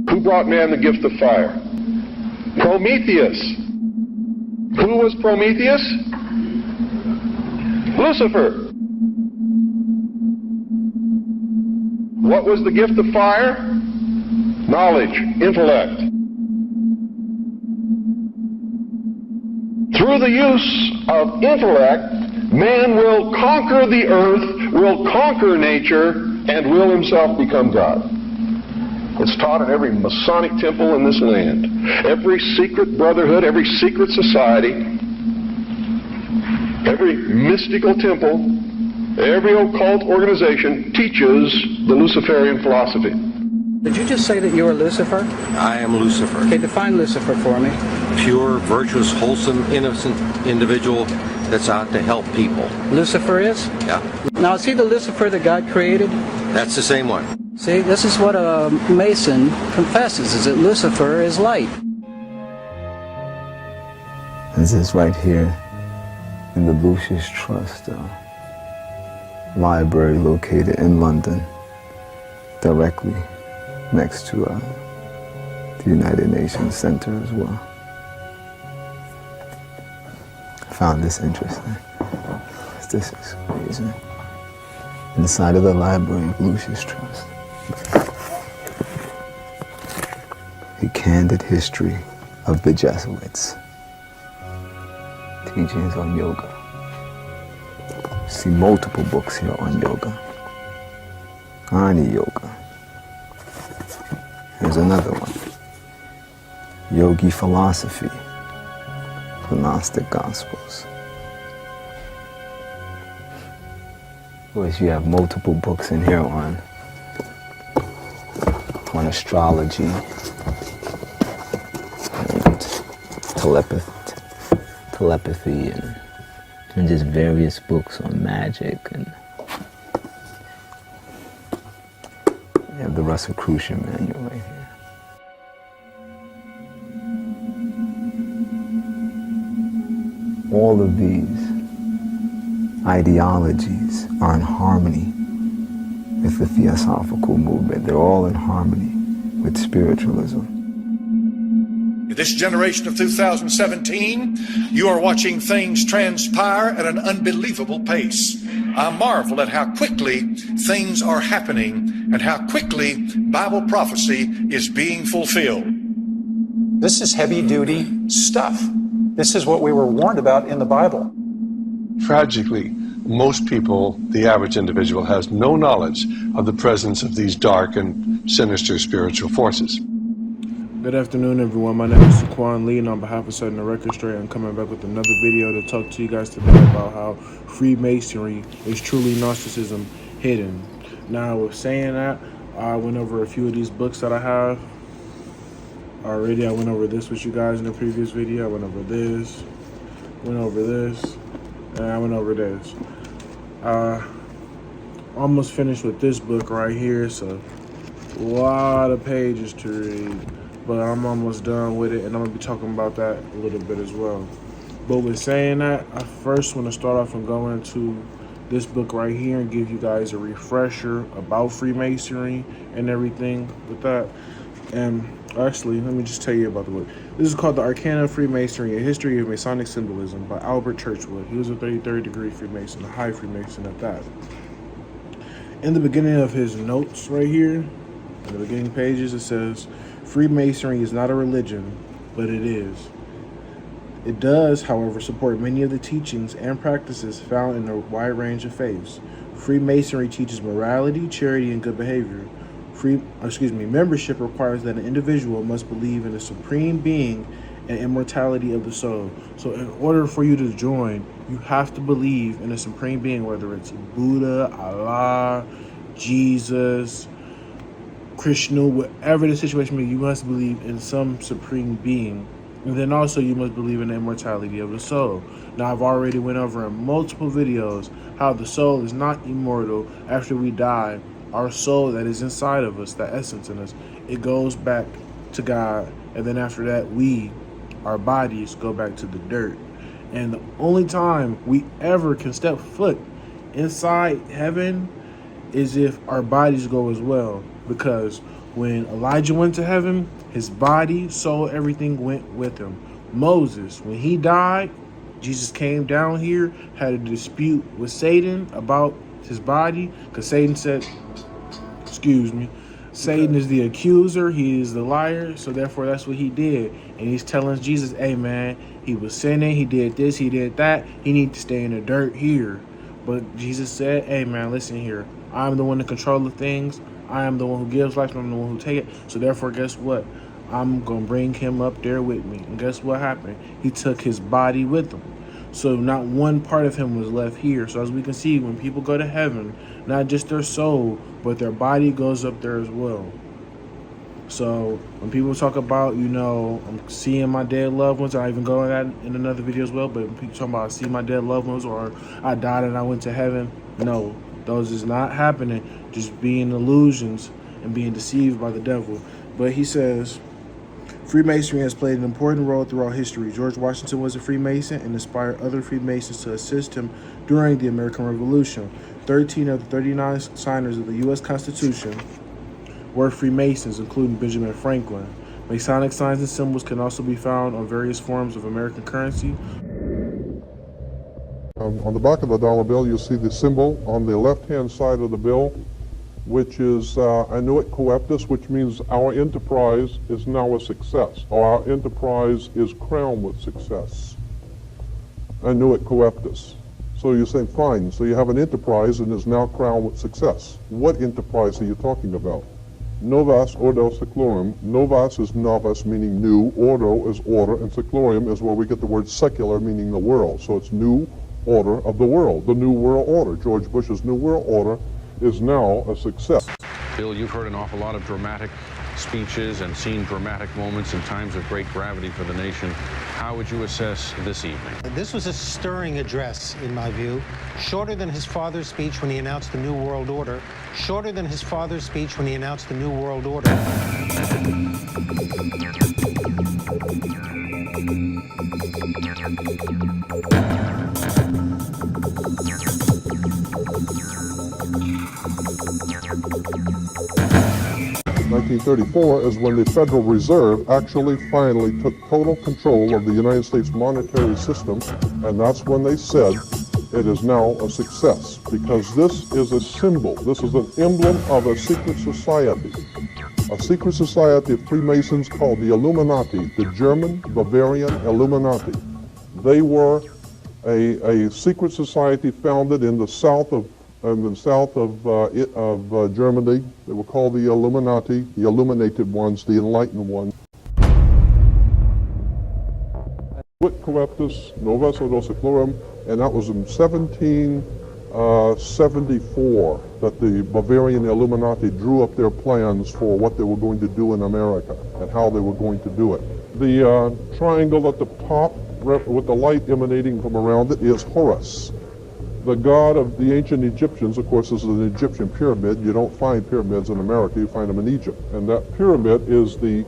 Who brought man the gift of fire? Prometheus. Who was Prometheus? Lucifer. What was the gift of fire? Knowledge, intellect. Through the use of intellect, man will conquer the earth, will conquer nature, and will himself become God. It's taught in every Masonic temple in this land. Every secret brotherhood, every secret society, every mystical temple, every occult organization teaches the Luciferian philosophy. Did you just say that you are Lucifer? I am Lucifer. Okay, define Lucifer for me. Pure, virtuous, wholesome, innocent individual that's out to help people. Lucifer is? Yeah. Now, is he the Lucifer that God created? That's the same one. See, this is what a Mason confesses, is that Lucifer is light. This is right here in the Lucius Trust library located in London, directly next to the United Nations Center as well. I found this interesting. This is amazing. Inside of the library of Lucius Trust, a candid history of the Jesuits, teachings on yoga. See multiple books here on yoga. Ani Yoga. Here's another one. Yogi Philosophy, the Gnostic Gospels. Of course, you have multiple books in here on astrology, and telepathy, and just various books on magic, and you have the Rosicrucian manual right here. All of these ideologies are in harmony with the Theosophical movement. They're all in harmony with spiritualism. This generation of 2017, you are watching things transpire at an unbelievable pace. I marvel at how quickly things are happening and how quickly Bible prophecy is being fulfilled. This is heavy-duty stuff. This is what we were warned about in the Bible. Tragically, most people, the average individual, has no knowledge of the presence of these dark and sinister spiritual forces. Good afternoon, everyone. My name is Saquon Lee, and on behalf of Setting the Record Straight, I'm coming back with another video to talk to you guys today about how Freemasonry is truly Gnosticism hidden. Now, with saying that, I went over a few of these books that I have already. I went over this with you guys in the previous video. I went over this, and I went over this. Almost finished with this book right here. It's a lot of pages to read, but I'm almost done with it, and I'm going to be talking about that a little bit as well. But with saying that, I first want to start off and go into this book right here and give you guys a refresher about Freemasonry and everything with that. And actually, let me just tell you about the book. This is called The Arcana of Freemasonry, A History of Masonic Symbolism by Albert Churchwood. He was a 33rd degree Freemason, a high Freemason at that. In the beginning of his notes right here, in the beginning pages, it says, Freemasonry is not a religion, but it is. It does, however, support many of the teachings and practices found in a wide range of faiths. Freemasonry teaches morality, charity, and good behavior. Membership requires that an individual must believe in a supreme being and immortality of the soul. So in order for you to join, you have to believe in a supreme being, whether it's Buddha, Allah, Jesus, Krishna, whatever the situation may be, you must believe in some supreme being. And then also you must believe in the immortality of the soul. Now, I've already went over in multiple videos how the soul is not immortal. After we die, our soul that is inside of us, that essence in us, it goes back to God. And then after that, we our bodies go back to the dirt. And the only time we ever can step foot inside heaven is if our bodies go as well. Because when Elijah went to heaven, his body, soul, everything went with him. Moses, when he died, Jesus came down here, had a dispute with Satan about his body, because Satan said, Satan is the accuser, he is the liar, so therefore that's what he did. And he's telling Jesus, hey man, he was sinning, he did this, he did that, he needs to stay in the dirt here. But Jesus said, hey man, listen here, I'm the one to control the things, I am the one who gives life, I'm the one who takes it, so therefore guess what? I'm going to bring him up there with me. And guess what happened? He took his body with him. So not one part of him was left here. So as we can see, when people go to heaven, not just their soul, but their body goes up there as well. So when people talk about, I'm seeing my dead loved ones, I even go in that in another video as well, but when people talk about I see my dead loved ones or I died and I went to heaven, no, those is not happening. Just being illusions and being deceived by the devil. But he says, Freemasonry has played an important role throughout history. George Washington was a Freemason and inspired other Freemasons to assist him during the American Revolution. 13 of the 39 signers of the U.S. Constitution were Freemasons, including Benjamin Franklin. Masonic signs and symbols can also be found on various forms of American currency. On the back of the dollar bill, you'll see the symbol on the left-hand side of the bill, which is Annuit Coeptus, which means our enterprise is now a success, or our enterprise is crowned with success. Annuit Coeptus. So you're saying, fine, so you have an enterprise and is now crowned with success. What enterprise are you talking about? Novas Ordo Seclorum. Novas is novus, meaning new. Ordo is order, and seclorum is where we get the word secular, meaning the world. So it's new order of the world, the New World Order. George Bush's New World Order is now a success. Bill, you've heard an awful lot of dramatic speeches and seen dramatic moments in times of great gravity for the nation. How would you assess this evening? This was a stirring address, in my view. Shorter than his father's speech when he announced the New World Order. Shorter than his father's speech when he announced the New World Order. 1934 is when the Federal Reserve actually finally took total control of the United States monetary system, and that's when they said it is now a success, because this is a symbol, this is an emblem of a secret society of Freemasons called the Illuminati, the German Bavarian Illuminati. They were a secret society founded in the south of Germany. They were called the Illuminati, the illuminated ones, the enlightened ones. Annuit Coeptus, Novus Ordo Seclorum, and that was in 1774 that the Bavarian Illuminati drew up their plans for what they were going to do in America and how they were going to do it. The triangle at the top with the light emanating from around it is Horus, the god of the ancient Egyptians. Of course, this is an Egyptian pyramid. You don't find pyramids in America, you find them in Egypt. And that pyramid is the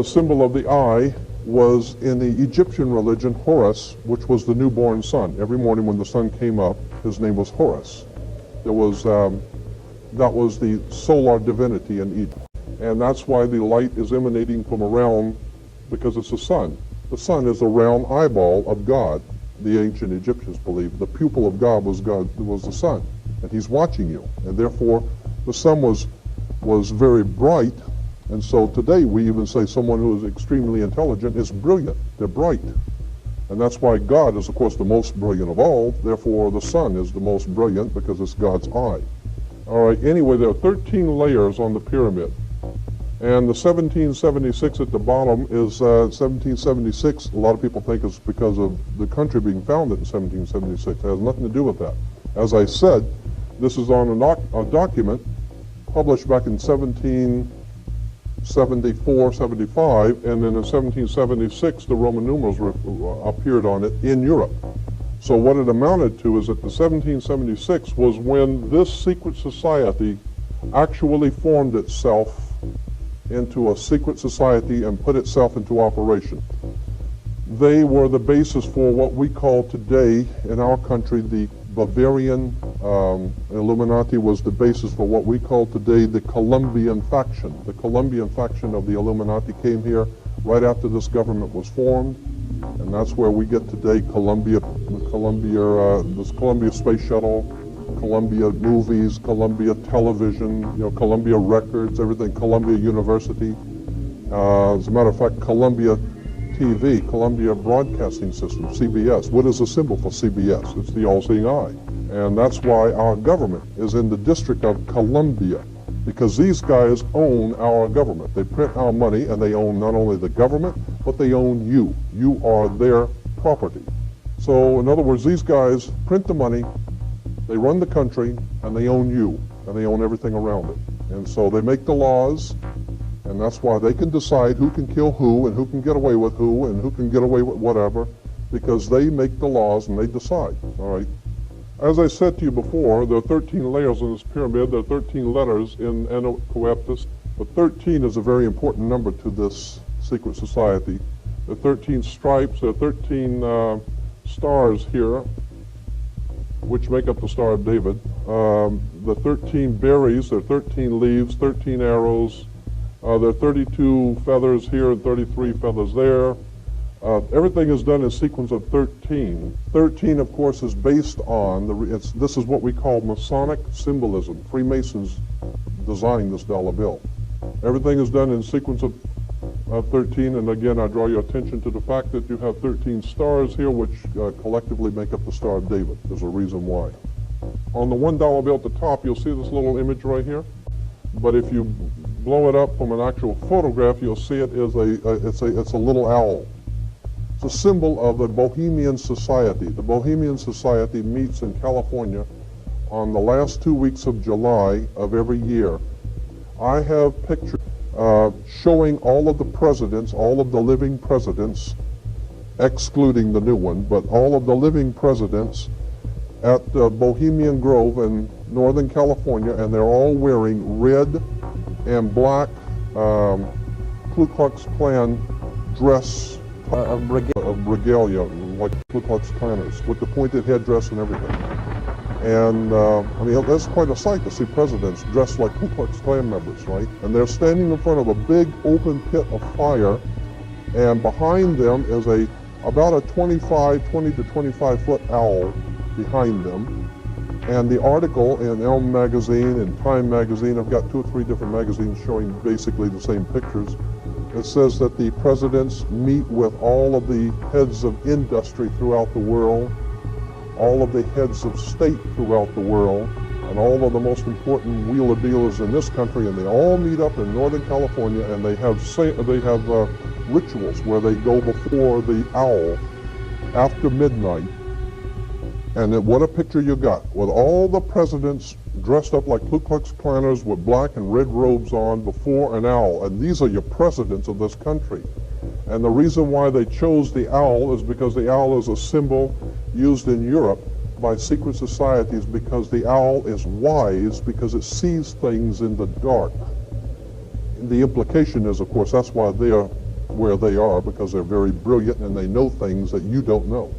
symbol of the eye, was in the Egyptian religion Horus, which was the newborn sun. Every morning when the sun came up, his name was Horus. There was, that was the solar divinity in Egypt. And that's why the light is emanating from around, because it's the sun. The sun is a round eyeball of God. The ancient Egyptians believed the pupil of God was the sun, and he's watching you, and therefore the sun was very bright. And so today we even say someone who is extremely intelligent is brilliant. They're bright, and that's why God is, of course, the most brilliant of all. Therefore the sun is the most brilliant because it's God's eye. All right, anyway, there are 13 layers on the pyramid. And the 1776 at the bottom is 1776. A lot of people think it's because of the country being founded in 1776. It has nothing to do with that. As I said, this is on a document published back in 1774, 75, and then in 1776 the Roman numerals appeared on it in Europe. So what it amounted to is that the 1776 was when this secret society actually formed itself into a secret society and put itself into operation. They were the basis for what we call today in our country the Bavarian Illuminati was the basis for what we call today the Colombian faction. The Colombian faction of the Illuminati came here right after this government was formed, and that's where we get today this Columbia Space Shuttle, Columbia Movies, Columbia Television, Columbia Records, everything, Columbia University. As a matter of fact, Columbia TV, Columbia Broadcasting System, CBS. What is the symbol for CBS? It's the all-seeing eye. And that's why our government is in the District of Columbia, because these guys own our government. They print our money, and they own not only the government, but they own you. You are their property. So, in other words, these guys print the money, they run the country, and they own you, and they own everything around it. And so they make the laws, and that's why they can decide who can kill who and who can get away with who and who can get away with whatever, because they make the laws and they decide, all right? As I said to you before, there are 13 layers in this pyramid. There are 13 letters in Anno Coeptus, but 13 is a very important number to this secret society. There are 13 stripes, there are 13 stars here, which make up the Star of David. The 13 berries, there are 13 leaves, 13 arrows. There are 32 feathers here and 33 feathers there. Everything is done in sequence of 13. 13, of course, is based on, this is what we call Masonic symbolism. Freemasons designed this dollar bill. Everything is done in sequence of 13, and again, I draw your attention to the fact that you have 13 stars here, which collectively make up the Star of David. There's a reason why. On the $1 bill at the top, you'll see this little image right here. But if you blow it up from an actual photograph, you'll see it is it's a little owl. It's a symbol of the Bohemian Society. The Bohemian Society meets in California on the last 2 weeks of July of every year. I have pictures showing all of the presidents, all of the living presidents, excluding the new one, but all of the living presidents at Bohemian Grove in Northern California, and they're all wearing red and black Ku Klux Klan dress of regalia, like Ku Klux Klanners, with the pointed headdress and everything. And I mean, that's quite a sight to see presidents dressed like Ku Klux Klan members, right? And they're standing in front of a big open pit of fire, and behind them is about a 20 to 25 foot owl behind them. And the article in Elm magazine and Time magazine, I've got 2 or 3 different magazines showing basically the same pictures. It says that the presidents meet with all of the heads of industry throughout the world, all of the heads of state throughout the world, and all of the most important wheeler dealers in this country, and they all meet up in Northern California, and they have rituals where they go before the owl after midnight. And then what a picture you got, with all the presidents dressed up like Ku Klux Klanners with black and red robes on before an owl. And these are your presidents of this country. And the reason why they chose the owl is because the owl is a symbol used in Europe by secret societies, because the owl is wise, because it sees things in the dark. The implication is, of course, that's why they are where they are, because they're very brilliant and they know things that you don't know.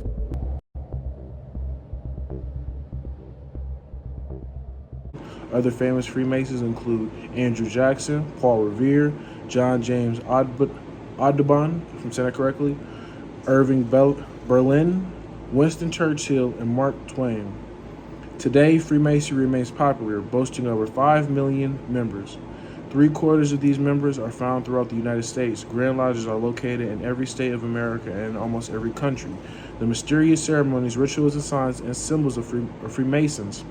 Other famous Freemasons include Andrew Jackson, Paul Revere, John James Audubon, if I'm saying that correctly, Irving Berlin, Winston Churchill, and Mark Twain. Today, Freemasonry remains popular, boasting over 5 million members. 3/4 of these members are found throughout the United States. Grand Lodges are located in every state of America and in almost every country. The mysterious ceremonies, rituals, and signs and symbols of the Freemasons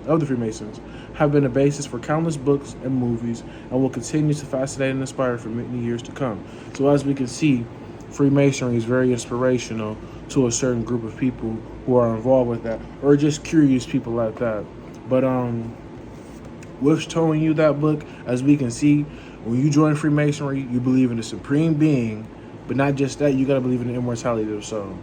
have been a basis for countless books and movies, and will continue to fascinate and inspire for many years to come. So as we can see, Freemasonry is very inspirational to a certain group of people who are involved with that, or just curious people like that. But with showing you that book, as we can see, when you join Freemasonry, you believe in a supreme being, but not just that, you got to believe in the immortality of the soul.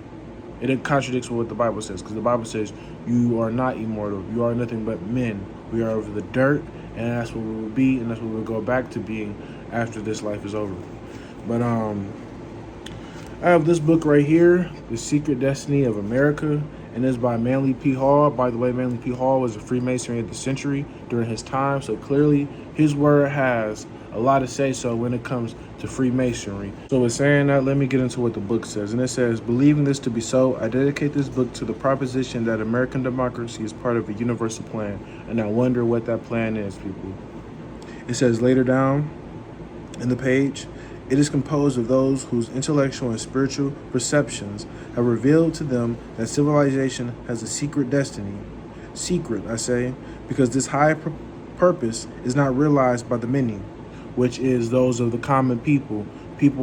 It contradicts what the Bible says, because the Bible says you are not immortal. You are nothing but men. We are of the dirt and that's what we will be, and that's what we'll go back to being after this life is over. But I have this book right here, The Secret Destiny of America, and it's by Manly P. Hall. By the way, Manly P. Hall was a Freemasonry of the century during his time, so clearly his word has a lot to say so when it comes to Freemasonry. So with saying that, let me get into what the book says. And it says, believing this to be so, I dedicate this book to the proposition that American democracy is part of a universal plan. And I wonder what that plan is, people. It says later down in the page, it is composed of those whose intellectual and spiritual perceptions have revealed to them that civilization has a secret destiny. Secret, I say, because this high purpose is not realized by the many, which is those of the common people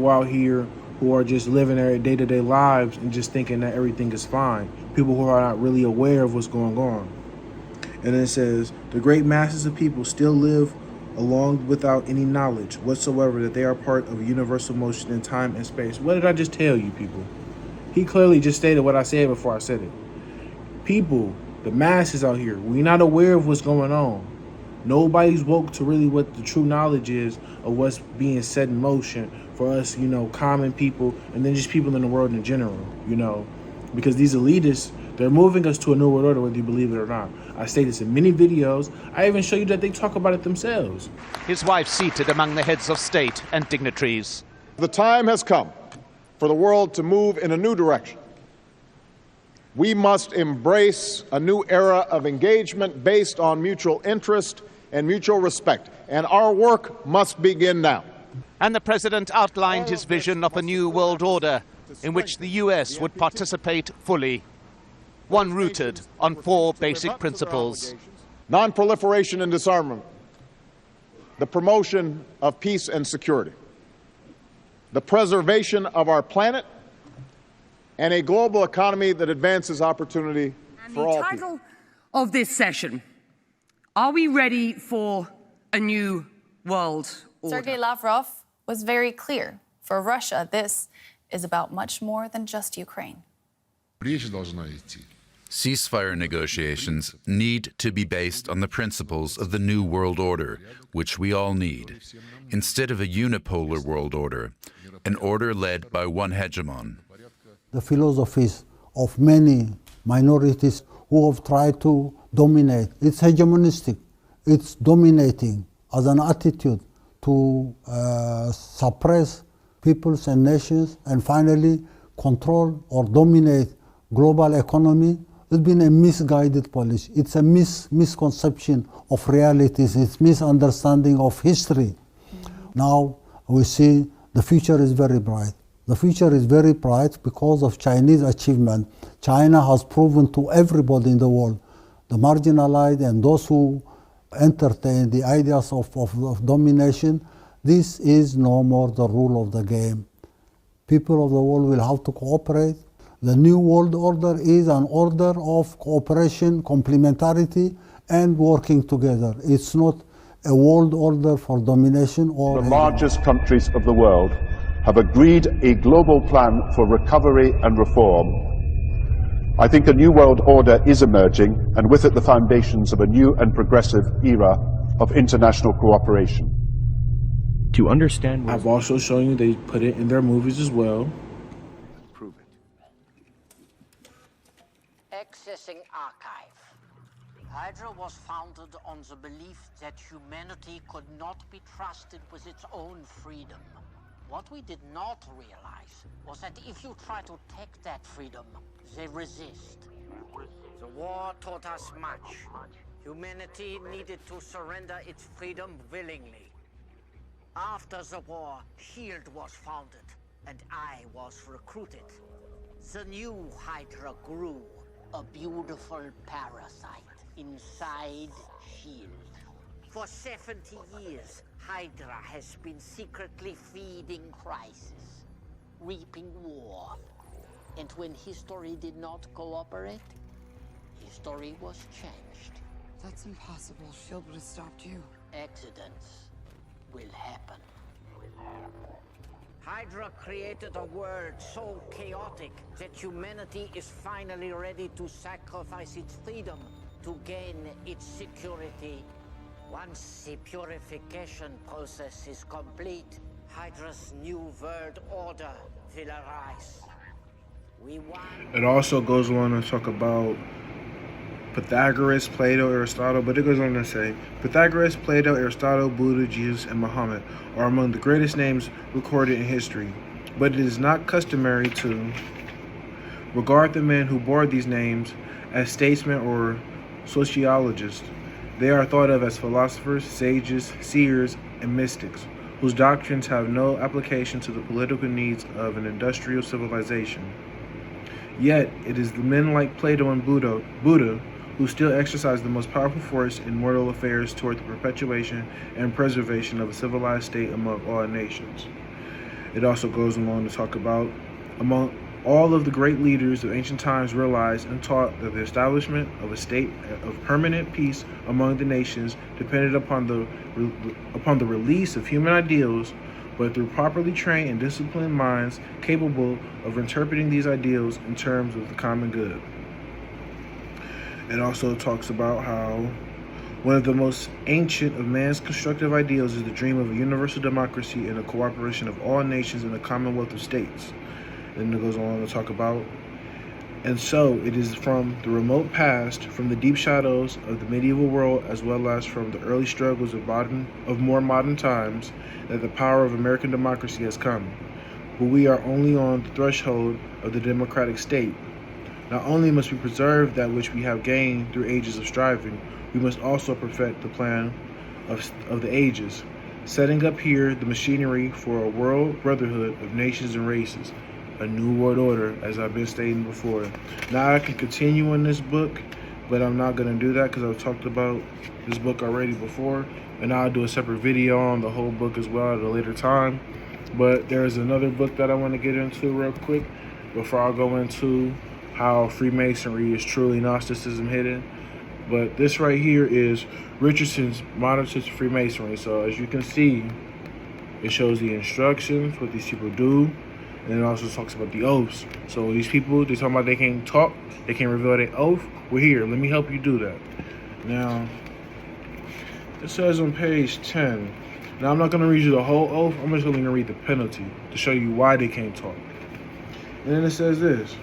out here who are just living their day-to-day lives and just thinking that everything is fine, people who are not really aware of what's going on. And then it says, the great masses of people still live along without any knowledge whatsoever that they are part of a universal motion in time and space. What did I just tell you, people? He clearly just stated what I said before I said it. People, the masses out here, we're not aware of what's going on. Nobody's woke to really what the true knowledge is of what's being set in motion for us, common people, and then just people in the world in general, because these elitists, they're moving us to a new world order, whether you believe it or not. I state this in many videos. I even show you that they talk about it themselves. His wife seated among the heads of state and dignitaries. The time has come for the world to move in a new direction. We must embrace a new era of engagement based on mutual interest and mutual respect, and our work must begin now. And the president outlined his vision of a new world order in which the U.S. would participate fully, one rooted on 4 basic principles. Non-proliferation and disarmament, the promotion of peace and security, the preservation of our planet, and a global economy that advances opportunity for all people. The title of this session, are we ready for a new world order? Sergei Lavrov was very clear. For Russia, this is about much more than just Ukraine. Ceasefire negotiations need to be based on the principles of the New World Order, which we all need, instead of a unipolar world order, an order led by one hegemon. The philosophies of many minorities who have tried to dominate, it's hegemonistic, it's dominating as an attitude to suppress peoples and nations and finally control or dominate global economy. It's been a misguided policy. It's a misconception of realities. It's misunderstanding of history. Now we see the future is very bright. The future is very bright because of Chinese achievement. China has proven to everybody in the world, the marginalized and those who entertain the ideas of domination, this is no more the rule of the game. People of the world will have to cooperate. The New World Order is an order of cooperation, complementarity, and working together. It's not a world order for domination or... The largest countries of the world have agreed a global plan for recovery and reform. I think a new world order is emerging, and with it the foundations of a new and progressive era of international cooperation. To understand... I've also shown you they put it in their movies as well. Accessing archive. Hydra was founded on the belief that humanity could not be trusted with its own freedom. What we did not realize was that if you try to take that freedom, they resist. The war taught us much. Humanity needed to surrender its freedom willingly. After the war, SHIELD was founded, and I was recruited. The new Hydra grew, a beautiful parasite inside SHIELD. For 70 years, Hydra has been secretly feeding crisis, reaping war. And when history did not cooperate, history was changed. That's impossible. SHIELD would have stopped you. Accidents will happen. Hydra created a world so chaotic that humanity is finally ready to sacrifice its freedom to gain its security. Once the purification process is complete, Hydra's new world order will arise. It also goes on to talk about Pythagoras, Plato, Aristotle, but it goes on to say, Pythagoras, Plato, Aristotle, Buddha, Jesus, and Muhammad are among the greatest names recorded in history, but it is not customary to regard the men who bore these names as statesmen or sociologists. They are thought of as philosophers, sages, seers, and mystics, whose doctrines have no application to the political needs of an industrial civilization. Yet, it is the men like Plato and Buddha who still exercise the most powerful force in mortal affairs toward the perpetuation and preservation of a civilized state among all nations. It also goes along to talk about, among all of the great leaders of ancient times realized and taught that the establishment of a state of permanent peace among the nations depended upon the release of human ideals, but through properly trained and disciplined minds capable of interpreting these ideals in terms of the common good. It also talks about how one of the most ancient of man's constructive ideals is the dream of a universal democracy and a cooperation of all nations in a commonwealth of states. Then it goes on to talk about, and so it is from the remote past, from the deep shadows of the medieval world, as well as from the early struggles of more modern times, that the power of American democracy has come. But we are only on the threshold of the democratic state. Not only must we preserve that which we have gained through ages of striving, we must also perfect the plan of the ages, setting up here the machinery for a world brotherhood of nations and races, a new world order, as I've been stating before. Now I can continue in this book, but I'm not going to do that because I've talked about this book already before, and I'll do a separate video on the whole book as well at a later time. But there's another book that I want to get into real quick before I go into how Freemasonry is truly Gnosticism hidden. But this right here is Richardson's Modern System Freemasonry. So as you can see, it shows the instructions, what these people do, and it also talks about the oaths. So these people, they're talking about they can't talk, they can't reveal their oath. Well, here, let me help you do that. Now, it says on page 10, now I'm not going to read you the whole oath, I'm just going to read the penalty to show you why they can't talk. And then it says this: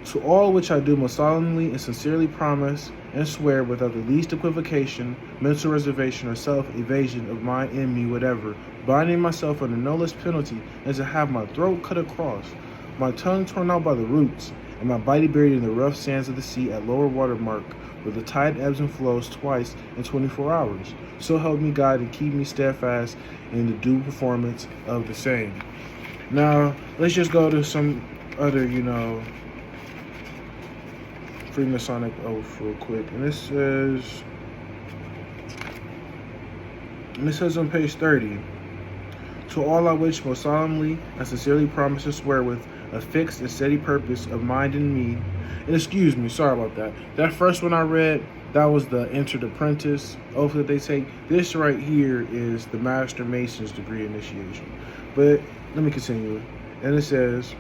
to all which I do most solemnly and sincerely promise and swear without the least equivocation, mental reservation, or self-evasion of my enemy whatever, binding myself under no less penalty than to have my throat cut across, my tongue torn out by the roots, and my body buried in the rough sands of the sea at lower water mark, where the tide ebbs and flows twice in 24 hours. So help me God and keep me steadfast in the due performance of the same. Now, let's just go to some other, Freemasonic oath real quick. And this says on page 30, to all I which most solemnly and sincerely promise to swear with a fixed and steady purpose of mind in me. And excuse me, sorry about that. That first one I read, that was the entered apprentice oath that they take. This right here is the Master Mason's degree initiation. But let me continue. And it says,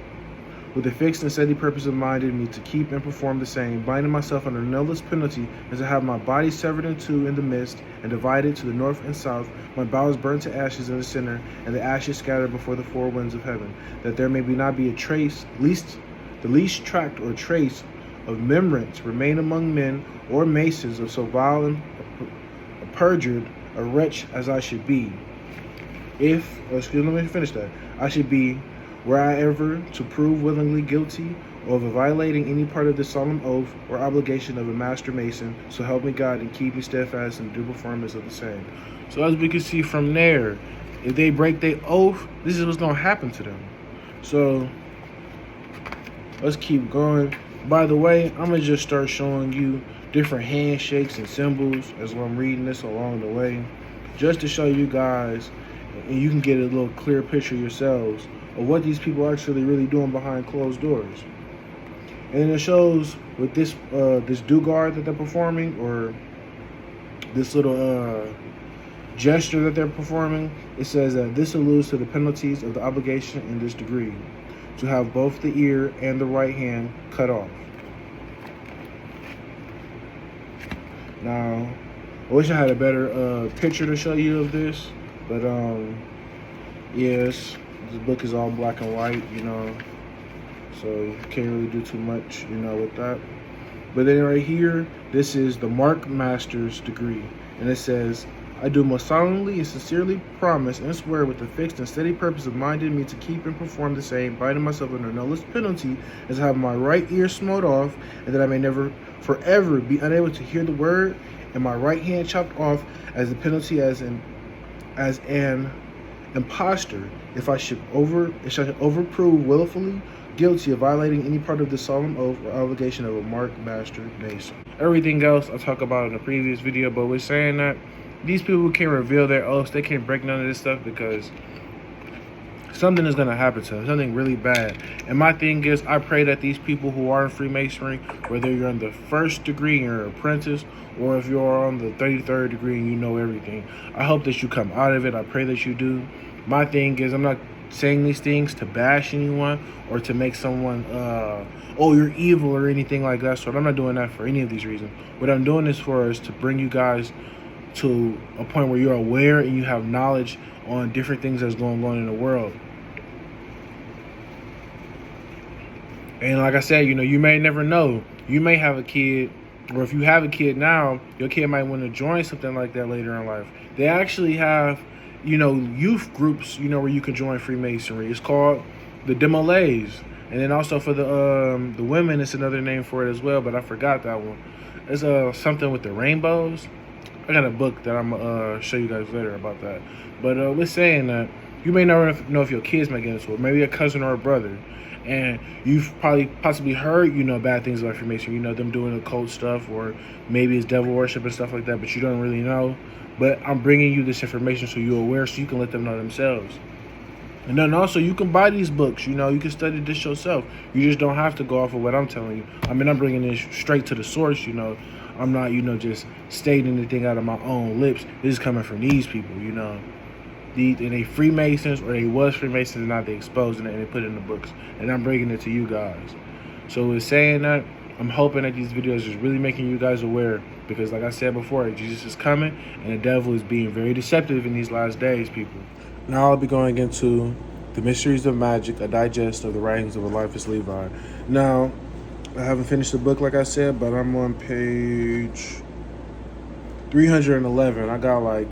with a fixed and steady purpose of mind in me to keep and perform the same, binding myself under no less penalty as to have my body severed in two in the midst and divided to the north and south, my bowels burnt to ashes in the center, and the ashes scattered before the four winds of heaven, that there may not be a trace, the least tract or trace of remembrance remain among men or masons of so vile and perjured a wretch as I should be. Let me finish that. I should be, were I ever to prove willingly guilty of violating any part of this solemn oath or obligation of a Master Mason, so help me God and keep me steadfast in due performance of the same. So as we can see from there, if they break their oath, this is what's going to happen to them. So let's keep going. By the way, I'm going to just start showing you different handshakes and symbols as I'm reading this along the way, just to show you guys, and you can get a little clear picture yourselves of what these people are actually really doing behind closed doors. And it shows with this this do-guard that they're performing, or this little gesture that they're performing, it says that this alludes to the penalties of the obligation in this degree, to have both the ear and the right hand cut off. Now, I wish I had a better picture to show you of this, but yes, this book is all black and white, you know, so you can't really do too much, you know, with that. But then right here, this is the Mark Master's degree, and it says, I do most solemnly and sincerely promise and swear with the fixed and steady purpose of minding me to keep and perform the same, binding myself under no less penalty as to have my right ear smote off, and that I may never forever be unable to hear the word, and my right hand chopped off as the penalty as an impostor, if I should overprove willfully guilty of violating any part of the solemn oath or obligation of a Mark Master Mason. Everything else I'll talk about in a previous video, but we're saying that these people can't reveal their oaths, they can't break none of this stuff because something is going to happen to them, something really bad. And my thing is, I pray that these people who are in Freemasonry, whether you're on the first degree and you're an apprentice, or if you're on the 33rd degree and you know everything, I hope that you come out of it. I pray that you do. My thing is, I'm not saying these things to bash anyone or to make someone, oh, you're evil or anything like that. So I'm not doing that for any of these reasons. What I'm doing this for is to bring you guys to a point where you're aware and you have knowledge on different things that's going on in the world. And like I said, you know, you may never know. You may have a kid, or if you have a kid now, your kid might want to join something like that later in life. They actually have, you know, youth groups, you know, where you can join Freemasonry. It's called the Demolays. And then also for the women, it's another name for it as well, but I forgot that one. It's something with the rainbows. I got a book that I'm gonna show you guys later about that. But we're saying that you may never know if your kids might get into it, maybe a cousin or a brother, and you've possibly heard, you know, bad things about Freemasonry. You know, them doing occult stuff, or maybe it's devil worship and stuff like that, but you don't really know. But I'm bringing you this information so you're aware, so you can let them know themselves. And then also, you can buy these books, you know, you can study this yourself. You just don't have to go off of what I'm telling you. I mean, I'm bringing this straight to the source, you know. I'm not, you know, just stating anything out of my own lips. This is coming from these people, you know. And they Freemasons, or they was Freemasons, and now they exposed it and they put it in the books. And I'm bringing it to you guys. So with saying that, I'm hoping that these videos is really making you guys aware. Because like I said before, Jesus is coming, and the devil is being very deceptive in these last days, people. Now I'll be going into the mysteries of magic, a digest of the writings of Eliphas Levi. Now, I haven't finished the book, like I said, but I'm on page 311. I got like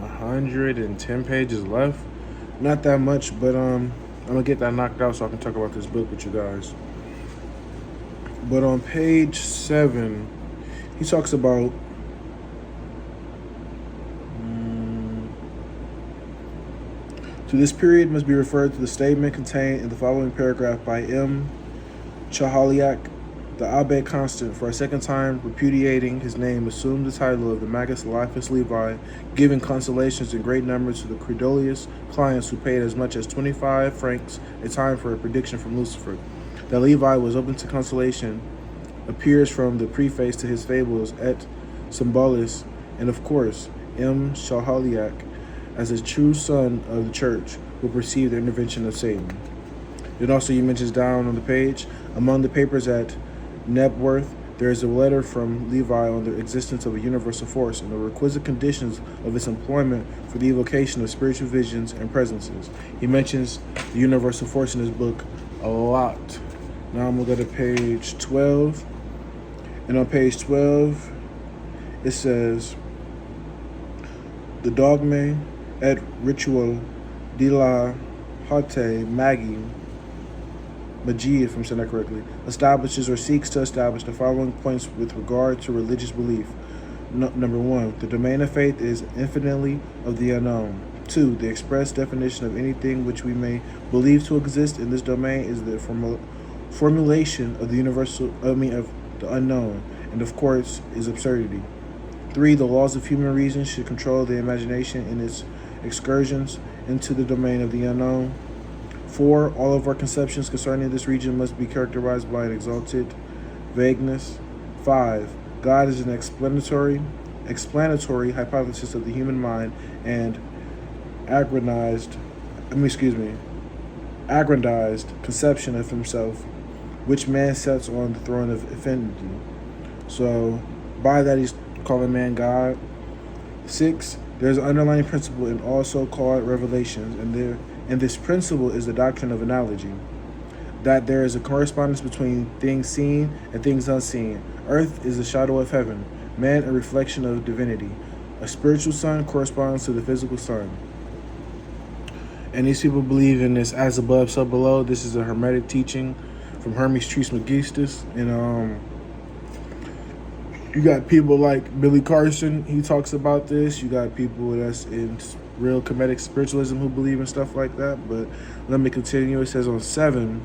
110 pages left. Not that much, but I'm gonna get that knocked out so I can talk about this book with you guys. But on page 7, he talks about to this period must be referred to the statement contained in the following paragraph by M. Chahaliak, the Abbe Constant, for a second time repudiating his name, assumed the title of the Magus Eliphas Levi, giving consolations in great numbers to the credulous clients who paid as much as 25 francs a time for a prediction from Lucifer. That Levi was open to consolation appears from the preface to his fables Et Symbolis, and of course, M. Chahaliak, as a true son of the church, will perceive the intervention of Satan. Then also he mentions down on the page, among the papers at Nebworth, there is a letter from Levi on the existence of a universal force and the requisite conditions of its employment for the evocation of spiritual visions and presences. He mentions the universal force in his book a lot. Now I'm going to go to page 12. And on page 12, it says, the dogme et ritual de la Hate Magie, if I'm saying that correctly, establishes or seeks to establish the following points with regard to religious belief. Number 1, the domain of faith is infinitely of the unknown. 2, the express definition of anything which we may believe to exist in this domain is the formulation of the of the unknown, and of course is absurdity. 3, the laws of human reason should control the imagination in its excursions into the domain of the unknown. 4, all of our conceptions concerning this region must be characterized by an exalted vagueness. 5, God is an explanatory hypothesis of the human mind and aggrandized conception of himself, which man sets on the throne of infinity. So by that he's calling man God. 6. There's an underlying principle in all so-called revelations, and this principle is the doctrine of analogy, that there is a correspondence between things seen and things unseen. Earth is a shadow of heaven, man a reflection of divinity. A spiritual sun corresponds to the physical sun. And these people believe in this as above, so below. This is a Hermetic teaching from Hermes Trismegistus. And you got people like Billy Carson, he talks about this. You got people that's in real Kemetic spiritualism who believe in stuff like that. But let me continue. It says on 7,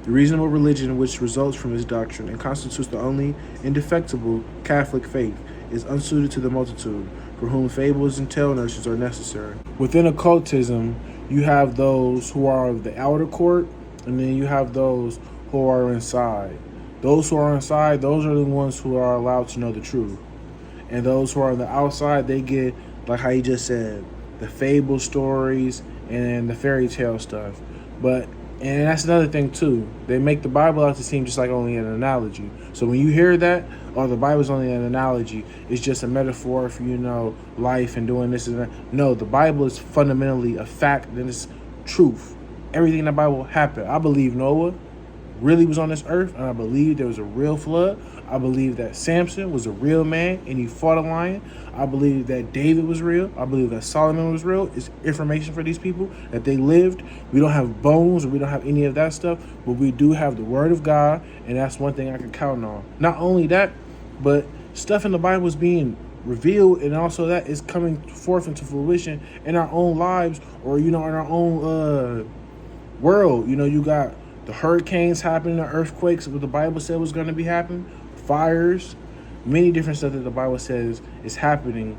the reasonable religion which results from this doctrine and constitutes the only indefectible Catholic faith is unsuited to the multitude, for whom fables and tale notions are necessary. Within occultism, you have those who are of the outer court, and then you have those who are inside. Those who are inside, those are the ones who are allowed to know the truth. And those who are on the outside, they get, like how you just said, the fable stories and the fairy tale stuff. And that's another thing too. They make the Bible out to seem just like only an analogy. So when you hear that, or the Bible's only an analogy, it's just a metaphor for, life and doing this and that. No, the Bible is fundamentally a fact and it's truth. Everything in the Bible happened. I believe Noah really was on this earth, and I believe there was a real flood. I believe that Samson was a real man and he fought a lion. I believe that David was real. I believe that Solomon was real. It's information for these people that they lived. We don't have bones, or we don't have any of that stuff, but we do have the word of God, and that's one thing I can count on. Not only that, but stuff in the Bible is being revealed, and also that is coming forth into fruition in our own lives, or in our own world. You got the hurricanes happening, the earthquakes, what the Bible said was going to be happening, fires, many different stuff that the Bible says is happening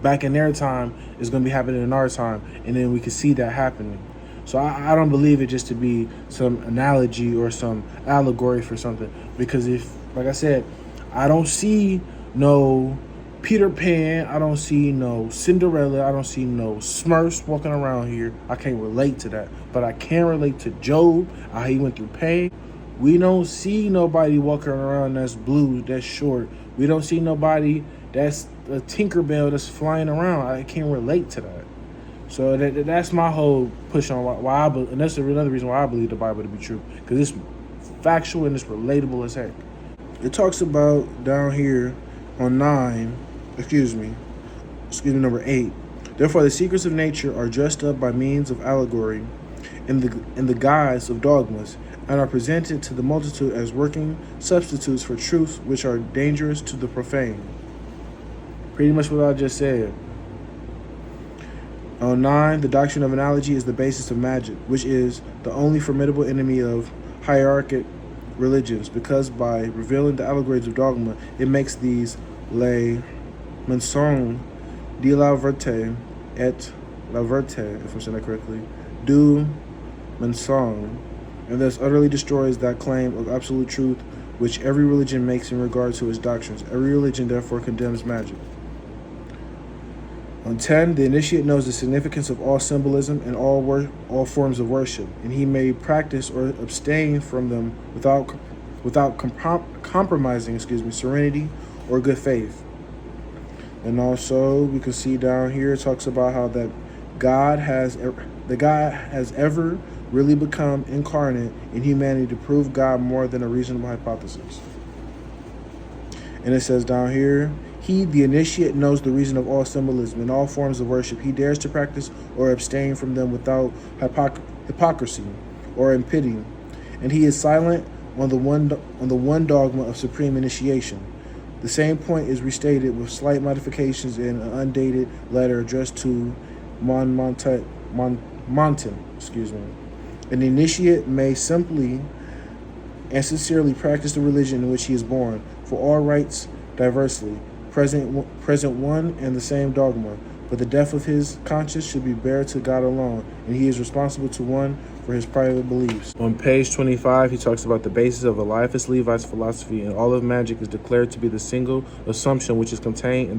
back in their time is going to be happening in our time, and then we can see that happening. So I don't believe it just to be some analogy or some allegory for something, because like I said, I don't see no Peter Pan, I don't see no Cinderella, I don't see no Smurfs walking around here. I can't relate to that, but I can relate to Job, how he went through pain. We don't see nobody walking around that's blue, that's short. We don't see nobody that's a Tinkerbell that's flying around. I can't relate to that. So that's my whole push on why and that's another reason why I believe the Bible to be true, because it's factual and it's relatable as heck. It talks about down here on number 8. Therefore, the secrets of nature are dressed up by means of allegory in the guise of dogmas, and are presented to the multitude as working substitutes for truths which are dangerous to the profane. Pretty much what I just said. On 9, the doctrine of analogy is the basis of magic, which is the only formidable enemy of hierarchic religions, because by revealing the allegories of dogma, it makes these les mensonges de la vérité et la vérité, if I'm saying that correctly, du mensonge, and thus utterly destroys that claim of absolute truth which every religion makes in regard to its doctrines. Every religion therefore condemns magic. On 10, the initiate knows the significance of all symbolism and all forms of worship, and he may practice or abstain from them without compromising serenity or good faith. And also, we can see down here, it talks about how that God has ever really become incarnate in humanity to prove God more than a reasonable hypothesis. And it says down here, he, the initiate, knows the reason of all symbolism and all forms of worship. He dares to practice or abstain from them without hypocrisy or impeding. And he is silent on the one dogma of supreme initiation. The same point is restated with slight modifications in an undated letter addressed to Montan. An initiate may simply and sincerely practice the religion in which he is born, for all rites diversely, present one and the same dogma, but the depth of his conscience should be bare to God alone, and he is responsible to one for his private beliefs. On page 25, he talks about the basis of Eliphas Levi's philosophy, and all of magic is declared to be the single assumption which is contained in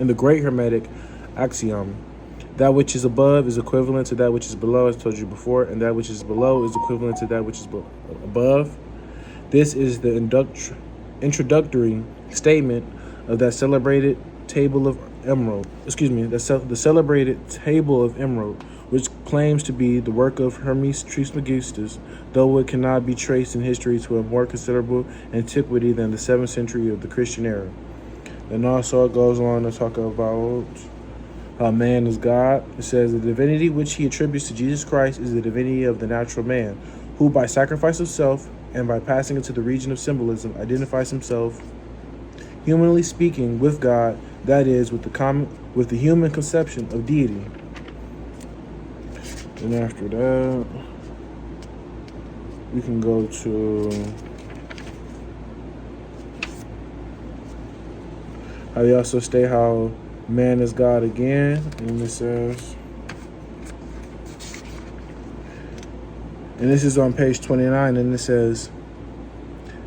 the great Hermetic axiom. That which is above is equivalent to that which is below, as I told you before, and that which is below is equivalent to that which is above. This is the introductory statement of that celebrated table of emerald. The celebrated table of emerald, which claims to be the work of Hermes Trismegistus, though it cannot be traced in history to a more considerable antiquity than the 7th century of the Christian era. And also it goes on to talk about how man is God. It says the divinity which he attributes to Jesus Christ is the divinity of the natural man, who by sacrifice of self and by passing into the region of symbolism identifies himself, humanly speaking, with God, that is, with the human conception of deity. And after that, we can go to how they also state how man is God again. And it says, and this is on page 29, and it says,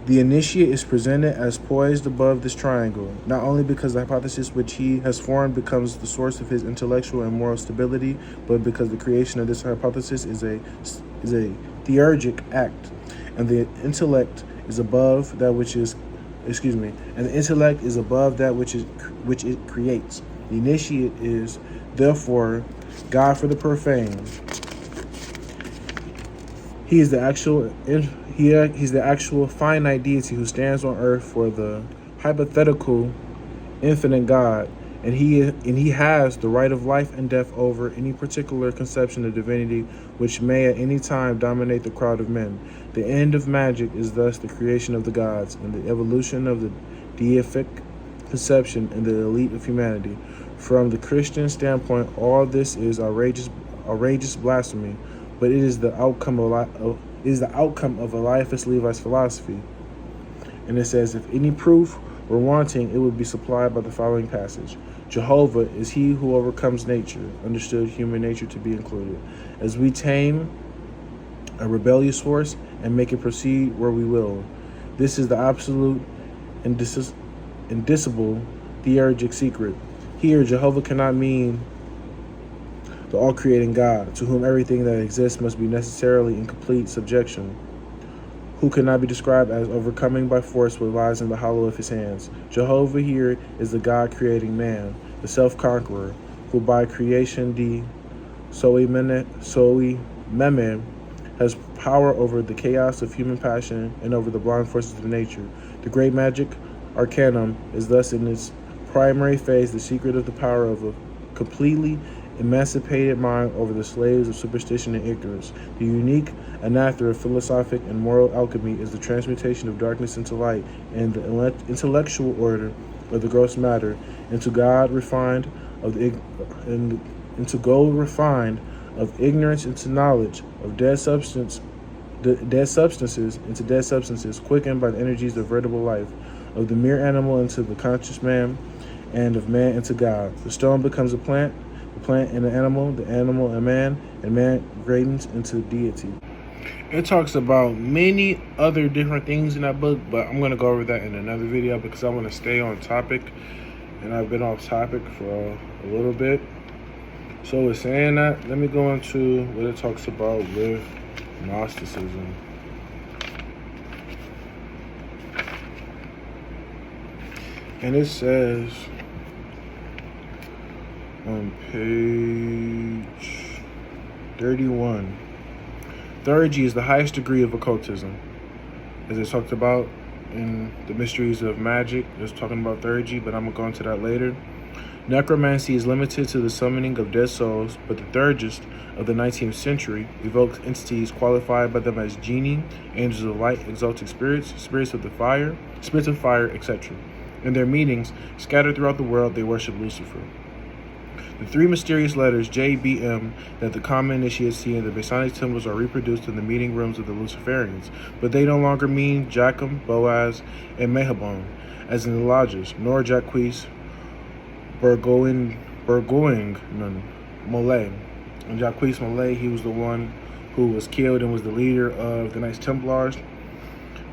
the initiate is presented as poised above this triangle, not only because the hypothesis which he has formed becomes the source of his intellectual and moral stability, but because the creation of this hypothesis is a theurgic act, and the intellect is above that which is, and the intellect is above that which it creates. The initiate is, therefore, God for the profane. He is the actual finite deity who stands on earth for the hypothetical infinite God, and he has the right of life and death over any particular conception of divinity which may at any time dominate the crowd of men. The end of magic is thus the creation of the gods and the evolution of the deific conception in the elite of humanity. From the Christian standpoint, all this is outrageous blasphemy, but it is the outcome of Eliphas Levi's philosophy. And it says, if any proof were wanting, it would be supplied by the following passage. Jehovah is he who overcomes nature, understood human nature to be included, as we tame a rebellious horse and make it proceed where we will. This is the absolute indissoluble theurgic secret. Here, Jehovah cannot mean the all-creating God, to whom everything that exists must be necessarily in complete subjection, who cannot be described as overcoming by force what lies in the hollow of his hands. Jehovah here is the God creating man, the self-conqueror, who by creation soi meme has power over the chaos of human passion and over the blind forces of nature. The great magic arcanum is thus in its primary phase the secret of the power of a completely emancipated mind over the slaves of superstition and ignorance. The unique anathema of philosophic and moral alchemy is the transmutation of darkness into light and the intellectual order of the gross matter into gold refined of ignorance into knowledge, of dead substances into dead substances, quickened by the energies of veritable life, of the mere animal into the conscious man, and of man into God. The stone becomes a plant, the plant and the animal and man greatens into deity. It talks about many other different things in that book, but I'm going to go over that in another video because I want to stay on topic, and I've been off topic for a little bit. So with saying that, let me go into what it talks about with Gnosticism. And it says on page 31, theurgy is the highest degree of occultism. As it's talked about in the mysteries of magic, it's talking about theurgy, but I'm going to go into that later. Necromancy is limited to the summoning of dead souls, but the theurgists of the 19th century evoked entities qualified by them as genii, angels of light, exalted spirits, spirits of fire, etc. In their meetings, scattered throughout the world, they worship Lucifer. The three mysterious letters JBM that the common initiates see in the Masonic temples are reproduced in the meeting rooms of the Luciferians, but they no longer mean Jachem, Boaz, and Mehabon, as in the lodges, nor Jacques Burgoyne Molay. And Jacques Molay, he was the one who was killed and was the leader of the Knights Templars.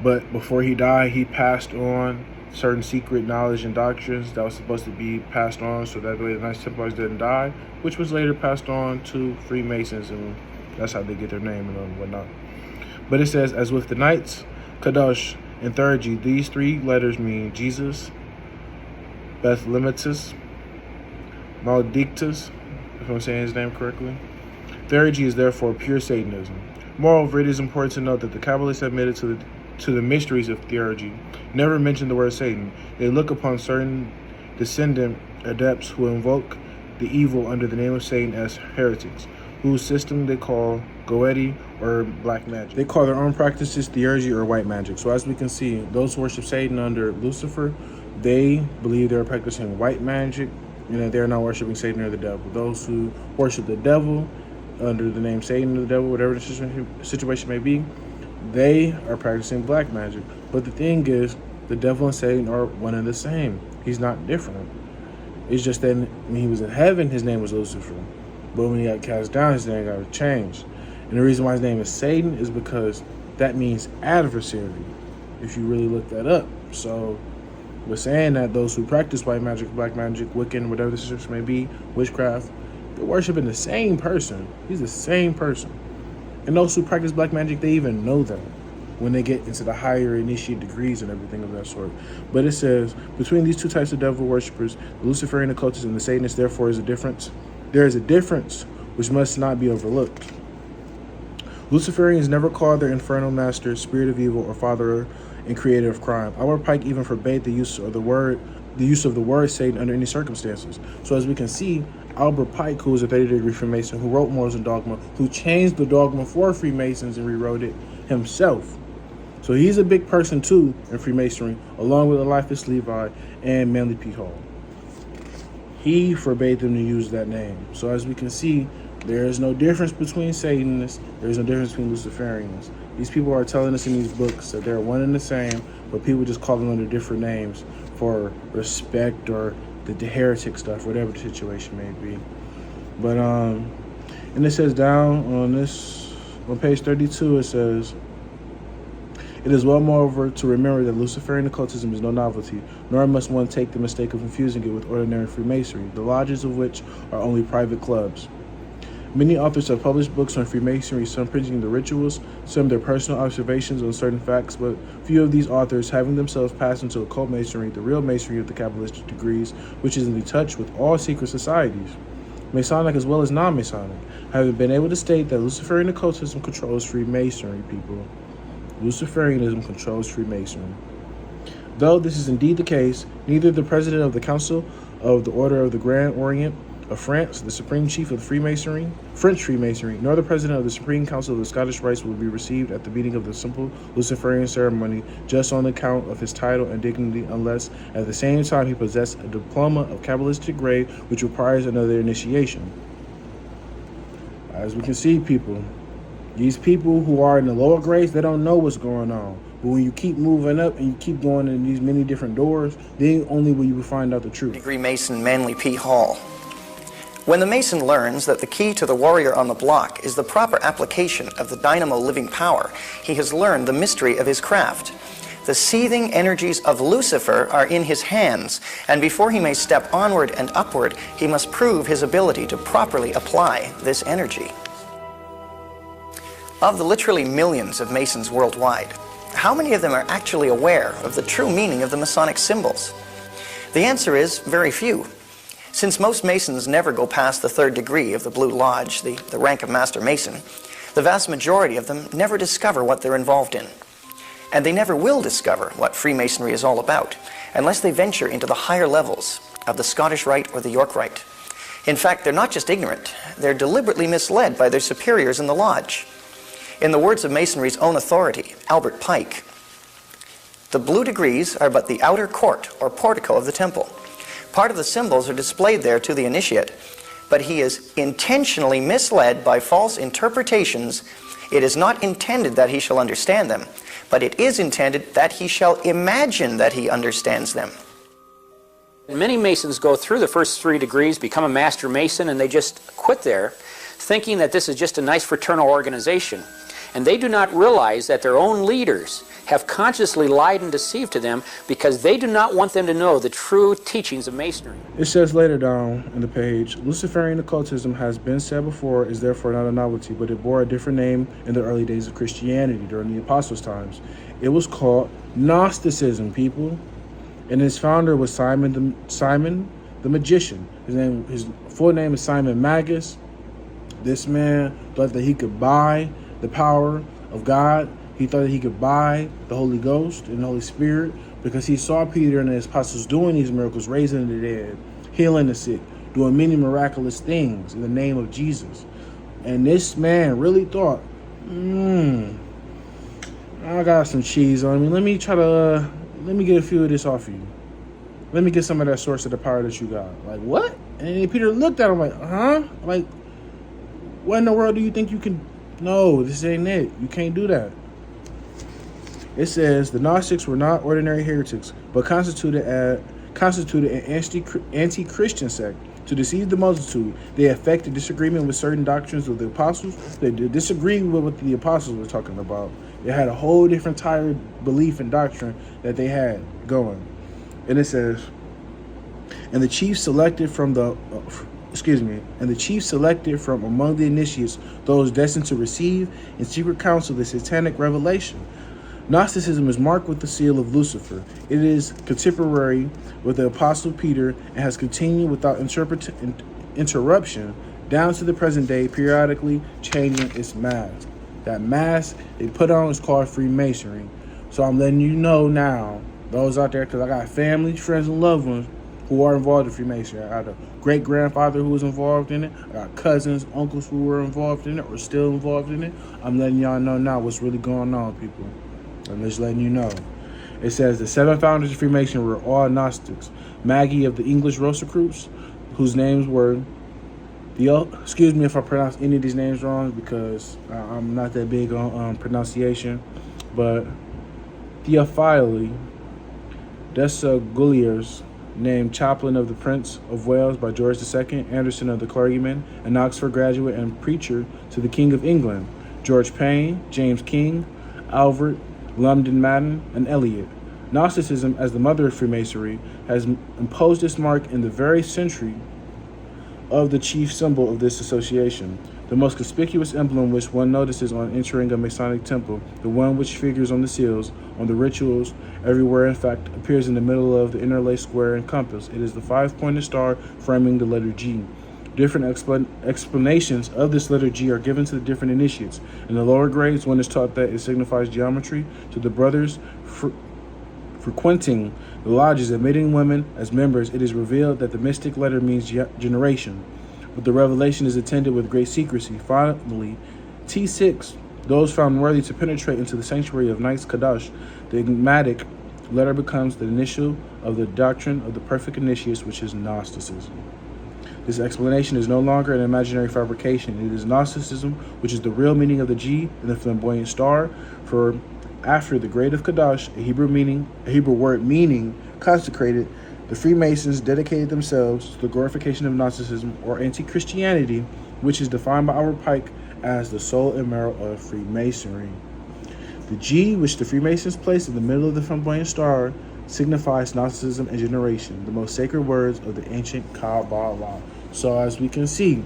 But before he died, he passed on certain secret knowledge and doctrines that was supposed to be passed on so that way the Knights Templars didn't die, which was later passed on to Freemasons, and that's how they get their name and whatnot. But it says, as with the Knights, Kadosh, and theurgy, these three letters mean Jesus, Bethlemitus Maldictus, if I'm saying his name correctly. Theurgy is therefore pure Satanism. Moreover, it is important to note that the Kabbalists admitted to the mysteries of theurgy never mention the word Satan. They look upon certain descendant adepts who invoke the evil under the name of Satan as heretics, whose system they call Goetti or black magic. They call their own practices theurgy or white magic. So as we can see, those who worship Satan under Lucifer, they believe they're practicing white magic and that they're not worshiping Satan or the devil. Those who worship the devil under the name Satan or the devil, whatever the situation may be, they are practicing black magic. But the thing is, the devil and Satan are one and the same. He's not different. It's just that when he was in heaven, his name was Lucifer. But when he got cast down, his name got changed. And the reason why his name is Satan is because that means adversary, if you really look that up. So we're saying that those who practice white magic, black magic, Wiccan, whatever the situation may be, witchcraft, they're worshiping the same person. He's the same person. And those who practice black magic, they even know that when they get into the higher initiate degrees and everything of that sort. But it says, between these two types of devil worshippers, the Luciferian occultists and the Satanists, therefore is a difference. There is a difference which must not be overlooked. Luciferians never called their infernal master spirit of evil or father and creator of crime. Albert Pike even forbade the use of the word Satan under any circumstances. So as we can see, Albert Pike, who was a 30-degree Freemason, who wrote Morals and Dogma, who changed the dogma for Freemasons and rewrote it himself. So he's a big person too in Freemasonry, along with Eliphas Levi and Manly P. Hall. He forbade them to use that name. So as we can see, there is no difference between Satanists, there is no difference between Luciferians. These people are telling us in these books that they're one and the same, but people just call them under different names for respect or the heretic stuff, whatever the situation may be. But and it says down on page 32, it says, it is well, moreover, to remember that Luciferian occultism is no novelty, nor must one take the mistake of confusing it with ordinary Freemasonry, the lodges of which are only private clubs. Many authors have published books on Freemasonry, some printing the rituals, some their personal observations on certain facts, but few of these authors, having themselves passed into occult masonry, the real masonry of the Kabbalistic degrees, which is in touch with all secret societies, Masonic as well as non-Masonic, have been able to state that Luciferian occultism controls Freemasonry, people. Luciferianism controls Freemasonry. Though this is indeed the case, neither the president of the Council of the Order of the Grand Orient of France, the supreme chief of the French Freemasonry, nor the president of the Supreme Council of the Scottish Rites will be received at the beginning of the simple Luciferian ceremony just on account of his title and dignity, unless at the same time he possess a diploma of Kabbalistic grade which requires another initiation. As we can see, people, these people who are in the lower grades, they don't know what's going on. But when you keep moving up and you keep going in these many different doors, then only will you find out the truth. Degree Mason Manly P. Hall. When the Mason learns that the key to the warrior on the block is the proper application of the dynamo living power, he has learned the mystery of his craft. The seething energies of Lucifer are in his hands, and before he may step onward and upward, he must prove his ability to properly apply this energy. Of the literally millions of Masons worldwide, how many of them are actually aware of the true meaning of the Masonic symbols? The answer is very few. Since most Masons never go past the 3rd degree of the Blue Lodge, the rank of Master Mason, the vast majority of them never discover what they're involved in. And they never will discover what Freemasonry is all about, unless they venture into the higher levels of the Scottish Rite or the York Rite. In fact, they're not just ignorant, they're deliberately misled by their superiors in the lodge. In the words of Masonry's own authority, Albert Pike, the blue degrees are but the outer court or portico of the temple. Part of the symbols are displayed there to the initiate, but he is intentionally misled by false interpretations. It is not intended that he shall understand them, but it is intended that he shall imagine that he understands them. Many Masons go through the first 3 degrees, become a Master Mason, and they just quit there, thinking that this is just a nice fraternal organization. And they do not realize that their own leaders have consciously lied and deceived to them because they do not want them to know the true teachings of Masonry. It says later down in the page, Luciferian occultism has been said before, is therefore not a novelty, but it bore a different name in the early days of Christianity during the Apostles' times. It was called Gnosticism, people. And his founder was Simon the magician. His full name is Simon Magus. This man thought that he could buy the power of God. He thought that he could buy the Holy Ghost and the Holy Spirit because he saw Peter and his apostles doing these miracles, raising the dead, healing the sick, doing many miraculous things in the name of Jesus. And this man really thought, I got some cheese on me. Let me get a few of this off you. Let me get some of that source of the power that you got. Like, what? And then Peter looked at him like, huh? Like, what in the world do you think you can? No, this ain't it. You can't do that. It says the Gnostics were not ordinary heretics, but constituted an anti-Christian sect. To deceive the multitude, they affected disagreement with certain doctrines of the apostles. They disagreed with what the apostles were talking about. They had a whole different tired belief and doctrine that they had going. And it says, and the chief selected from among the initiates those destined to receive in secret counsel the satanic revelation. Gnosticism is marked with the seal of Lucifer. It is contemporary with the Apostle Peter and has continued without interruption down to the present day, periodically changing its mask. That mask they put on is called Freemasonry. So I'm letting you know now, those out there, because I got family, friends, and loved ones who are involved in Freemasonry. I got a great-grandfather who was involved in it. I got cousins, uncles who were involved in it or still involved in it. I'm letting y'all know now what's really going on, people. I'm just letting you know. It says the 7 founders of Freemasonry were all Gnostics. Maggie of the English Rosicrucians, whose names were excuse me if I pronounce any of these names wrong because I'm not that big on pronunciation, but Theophile Desaguliers, named chaplain of the Prince of Wales by George II, Anderson of the clergyman, an Oxford graduate and preacher to the King of England, George Payne, James King, Albert Lumsden Madden, and Eliot. Gnosticism, as the mother of Freemasonry, has imposed its mark in the very century of the chief symbol of this association. The most conspicuous emblem which one notices on entering a Masonic temple, the one which figures on the seals, on the rituals, everywhere in fact, appears in the middle of the interlaced square and compass. It is the 5-pointed star framing the letter G. Different explanations of this letter G are given to the different initiates. In the lower grades, one is taught that it signifies geometry. To the brothers frequenting the lodges admitting women as members, it is revealed that the mystic letter means generation, but the revelation is attended with great secrecy. Finally, T6, those found worthy to penetrate into the sanctuary of Knights Kadash, the enigmatic letter becomes the initial of the doctrine of the perfect initiates, which is Gnosticism. This explanation is no longer an imaginary fabrication. It is Gnosticism, which is the real meaning of the G and the flamboyant star. For after the grade of Kadash, a Hebrew word meaning consecrated, the Freemasons dedicated themselves to the glorification of Gnosticism or anti-Christianity, which is defined by Albert Pike as the soul and marrow of Freemasonry. The G, which the Freemasons placed in the middle of the flamboyant star, signifies Gnosticism and generation, the most sacred words of the ancient Kabbalah. So as we can see,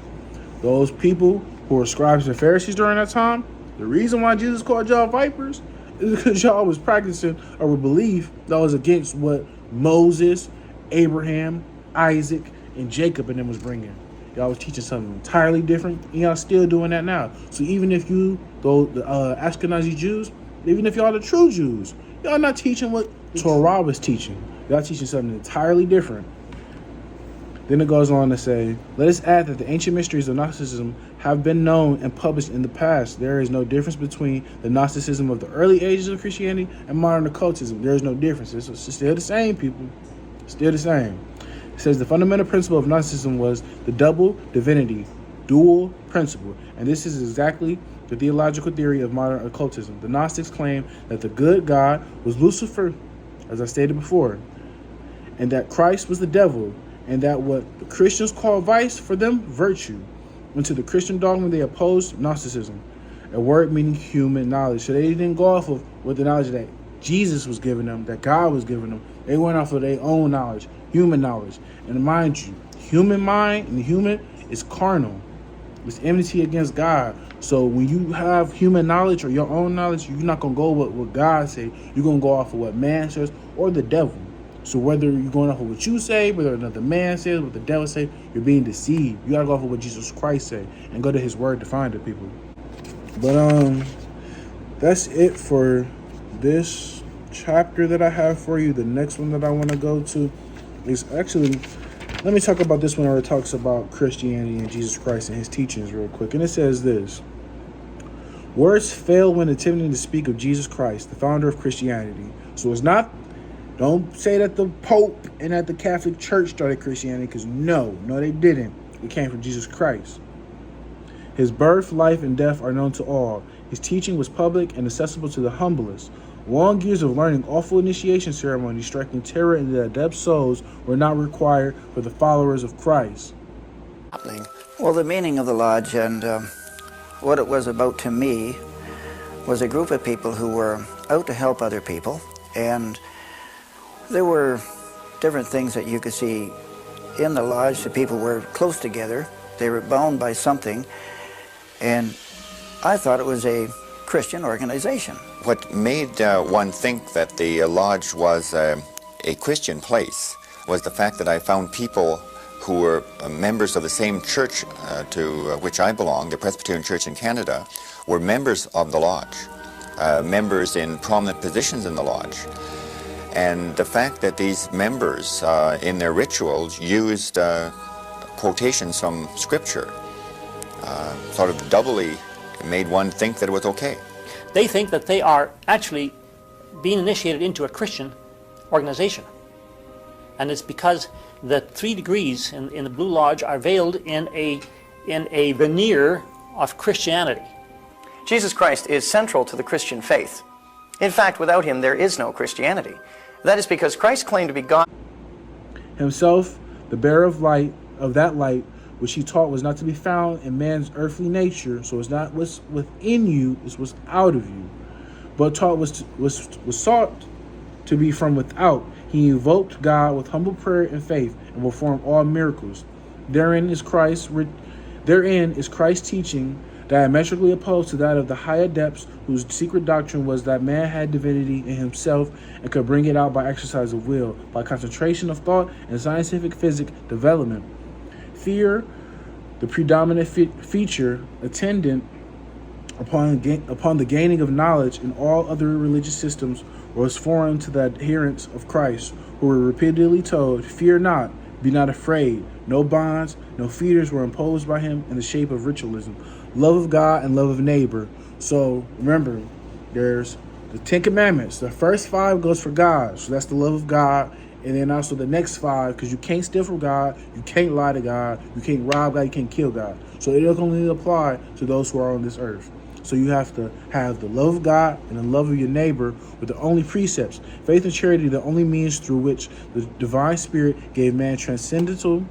those people who were scribes and Pharisees during that time, the reason why Jesus called y'all vipers is because y'all was practicing a belief that was against what Moses, Abraham, Isaac, and Jacob and them was bringing. Y'all was teaching something entirely different, and y'all still doing that now. So even if you, the Ashkenazi Jews, even if y'all the true Jews, y'all not teaching what Torah was teaching. Y'all teaching something entirely different. Then it goes on to say, let us add that the ancient mysteries of Gnosticism have been known and published in the past. There is no difference between the Gnosticism of the early ages of Christianity and modern occultism. There is no difference. It's still the same, people. Still the same. It says the fundamental principle of Gnosticism was the double divinity, dual principle. And this is exactly the theological theory of modern occultism. The Gnostics claim that the good God was Lucifer, as I stated before, and that Christ was the devil, and that what the Christians call vice, for them, virtue. And to the Christian dogma, they opposed Gnosticism, a word meaning human knowledge. So they didn't go off of what the knowledge that Jesus was giving them, that God was giving them. They went off of their own knowledge, human knowledge. And mind you, human mind and human is carnal. It's enmity against God. So when you have human knowledge or your own knowledge, you're not going to go with what God says. You're going to go off of what man says or the devil. So whether you're going off of what you say, whether another man says, what the devil say, you're being deceived. You gotta go off of what Jesus Christ say and go to his word to find it, people. But that's it for this chapter that I have for you. The next one that I want to go to is actually, let me talk about this one where it talks about Christianity and Jesus Christ and his teachings real quick. And it says this: words fail when attempting to speak of Jesus Christ, the founder of Christianity. So it's not, don't say that the Pope and that the Catholic Church started Christianity, because no, they didn't. It came from Jesus Christ. His birth, life, and death are known to all. His teaching was public and accessible to the humblest. Long years of learning, awful initiation ceremonies striking terror into the adept souls were not required for the followers of Christ. Well, the meaning of the lodge and what it was about to me was a group of people who were out to help other people, and there were different things that you could see in the lodge. The people were close together. They were bound by something, and I thought it was a Christian organization. What made one think that the lodge was a Christian place was the fact that I found people who were members of the same church to which I belong, the Presbyterian Church in Canada, were members of the lodge, members in prominent positions in the lodge. And the fact that these members in their rituals used quotations from Scripture sort of doubly made one think that it was okay. They think that they are actually being initiated into a Christian organization. And it's because the 3 degrees in the Blue Lodge are veiled in a veneer of Christianity. Jesus Christ is central to the Christian faith. In fact, without him, there is no Christianity. That is because Christ claimed to be God himself, the bearer of light, of that light, which he taught was not to be found in man's earthly nature. So it's not what's within you, it's what's out of you. But taught was sought to be from without. He invoked God with humble prayer and faith, and performed all miracles. Therein is Christ's teaching, diametrically opposed to that of the high adepts, whose secret doctrine was that man had divinity in himself and could bring it out by exercise of will, by concentration of thought and scientific physics development. Fear, the predominant feature attendant upon the gaining of knowledge in all other religious systems, was foreign to the adherents of Christ, who were repeatedly told, "Fear not, be not afraid." No bonds, no fetters were imposed by him in the shape of ritualism. Love of God and love of neighbor. So remember, there's the 10 Commandments. The first 5 goes for God, so that's the love of God. And then also the next 5, because you can't steal from God, you can't lie to God, you can't rob God, you can't kill God. So it doesn't only apply to those who are on this earth. So you have to have the love of God and the love of your neighbor with the only precepts. Faith and charity, the only means through which the divine spirit gave man transcendental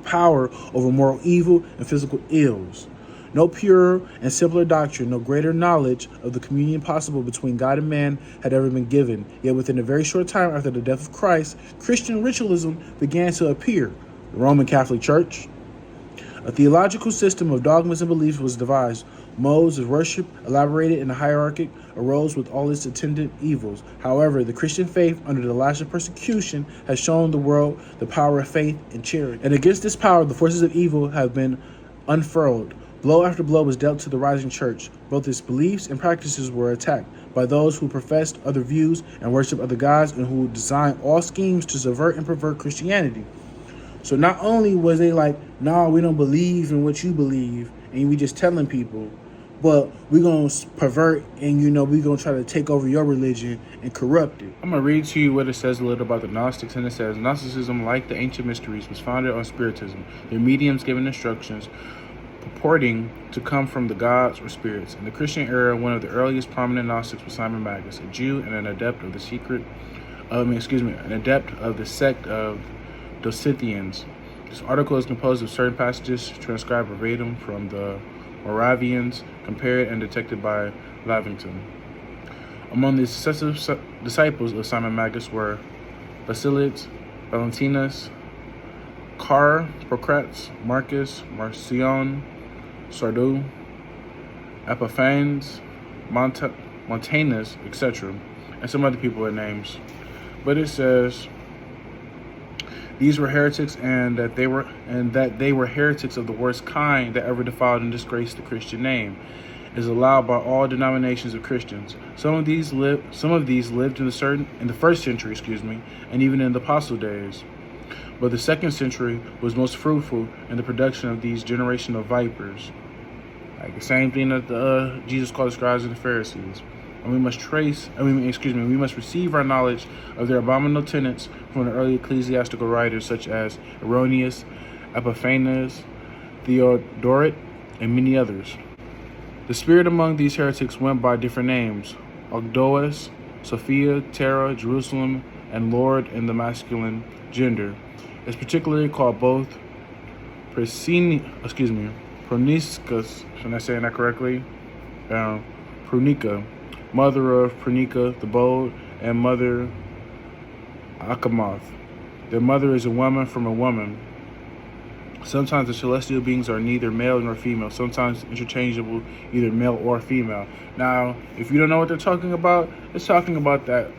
power over moral evil and physical ills. No purer and simpler doctrine, no greater knowledge of the communion possible between God and man had ever been given. Yet within a very short time after the death of Christ, Christian ritualism began to appear. The Roman Catholic Church. A theological system of dogmas and beliefs was devised. Modes of worship, elaborated in a hierarchy, arose with all its attendant evils. However, the Christian faith, under the lash of persecution, has shown the world the power of faith and charity. And against this power, the forces of evil have been unfurled. Blow after blow was dealt to the rising church. Both its beliefs and practices were attacked by those who professed other views and worshiped other gods, and who designed all schemes to subvert and pervert Christianity. So not only was they like, nah, we don't believe in what you believe, and we just telling people, but we're going to pervert and, we're going to try to take over your religion and corrupt it. I'm going to read to you what it says a little about the Gnostics, and it says, Gnosticism, like the ancient mysteries, was founded on Spiritism, their mediums giving instructions purporting to come from the gods or spirits. In the Christian era, one of the earliest prominent Gnostics was Simon Magus, a Jew and an adept of the sect of Docetians. This article is composed of certain passages transcribed verbatim from the Moravians, compared and detected by Lavington. Among the successive disciples of Simon Magus were Basilides, Valentinus, Procrates, Marcus, Marcion, Sardou, Epiphanes, Montanus, etc., and some other people with names. But it says these were heretics, and that they were heretics of the worst kind that ever defiled and disgraced the Christian name. It is allowed by all denominations of Christians. Some of these lived in the first century, and even in the apostle days. But the second century was most fruitful in the production of these generation of vipers. Like the same thing that Jesus called the scribes and the Pharisees. And we must receive our knowledge of their abominable tenets from the early ecclesiastical writers such as Erroneous, Epiphanes, Theodoret, and many others. The spirit among these heretics went by different names: Ogdoas, Sophia, Terra, Jerusalem, and Lord in the masculine gender. It's particularly called both Proniscus, am I saying that correctly? Prunica, mother of Prunica the Bold, and mother Achamoth. Their mother is a woman from a woman. Sometimes the celestial beings are neither male nor female, sometimes interchangeable, either male or female. Now, if you don't know what they're talking about, it's talking about that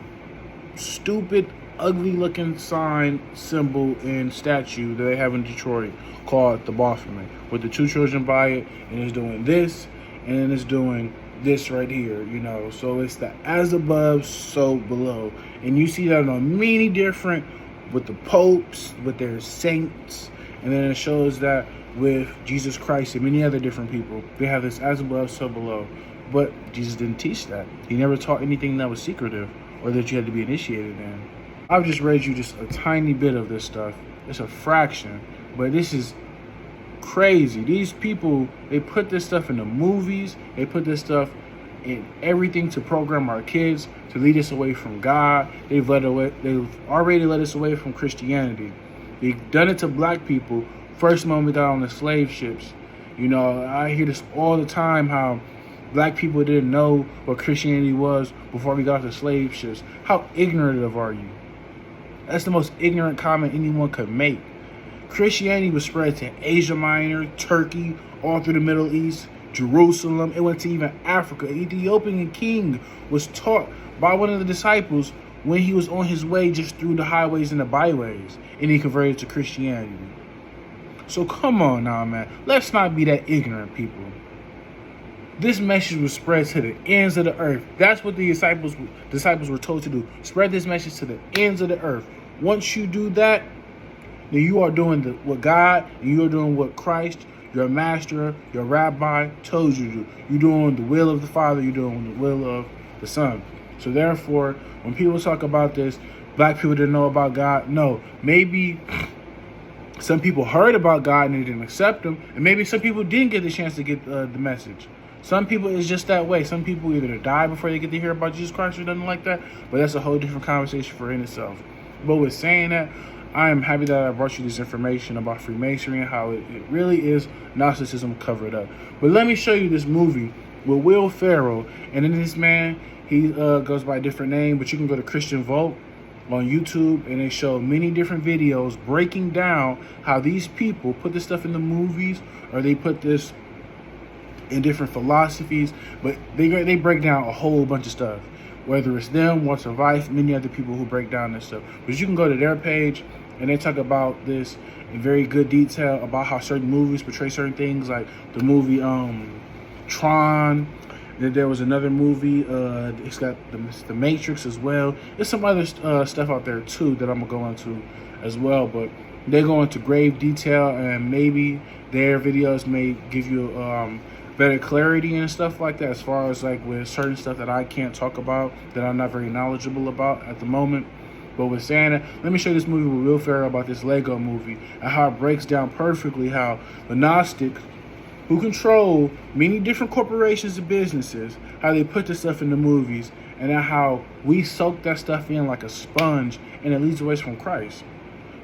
stupid, ugly-looking sign, symbol, and statue that they have in Detroit called the Baphomet, with the two children by it, and it's doing this, and it's doing this right here, So it's the as above, so below. And you see that on many different, with the popes, with their saints, and then it shows that with Jesus Christ and many other different people, they have this as above, so below. But Jesus didn't teach that. He never taught anything that was secretive or that you had to be initiated in. I've just read you just a tiny bit of this stuff. It's a fraction, but this is crazy. These people, they put this stuff in the movies. They put this stuff in everything to program our kids, to lead us away from God. They've already led us away from Christianity. They've done it to black people first moment we got on the slave ships. I hear this all the time, how black people didn't know what Christianity was before we got the slave ships. How ignorant are you? That's the most ignorant comment anyone could make. Christianity was spread to Asia Minor, Turkey, all through the Middle East, Jerusalem. It went to even Africa. An Ethiopian king was taught by one of the disciples when he was on his way just through the highways and the byways, and he converted to Christianity. So come on now, man. Let's not be that ignorant, people. This message was spread to the ends of the earth. That's what the disciples were told to do. Spread this message to the ends of the earth. Once you do that, then you are doing what God, and you are doing what Christ, your master, your rabbi, told you to do. You're doing the will of the Father. You're doing the will of the Son. So therefore, when people talk about this, black people didn't know about God. No, maybe some people heard about God and they didn't accept him. And maybe some people didn't get the chance to get the message. Some people, it's just that way. Some people either die before they get to hear about Jesus Christ or nothing like that. But that's a whole different conversation for in itself. But with saying that, I am happy that I brought you this information about Freemasonry and how it really is Gnosticism covered up. But let me show you this movie with Will Ferrell. And then this man, he goes by a different name, but you can go to Christian Vote on YouTube, and they show many different videos breaking down how these people put this stuff in the movies, or they put this in different philosophies, but they break down a whole bunch of stuff. Whether it's them, Walter Weiss, many other people who break down this stuff. But you can go to their page, and they talk about this in very good detail about how certain movies portray certain things, like the movie Tron. Then there was another movie, it's got the Matrix as well. There's some other stuff out there too that I'm gonna go into as well, but they go into grave detail, and maybe their videos may give you better clarity and stuff like that, as far as like with certain stuff that I can't talk about, that I'm not very knowledgeable about at the moment. But with saying that, let me show you this movie with Will Ferrell about this Lego movie, and how it breaks down perfectly how the Gnostics, who control many different corporations and businesses, how they put this stuff in the movies, and how we soak that stuff in like a sponge, and it leads away from Christ.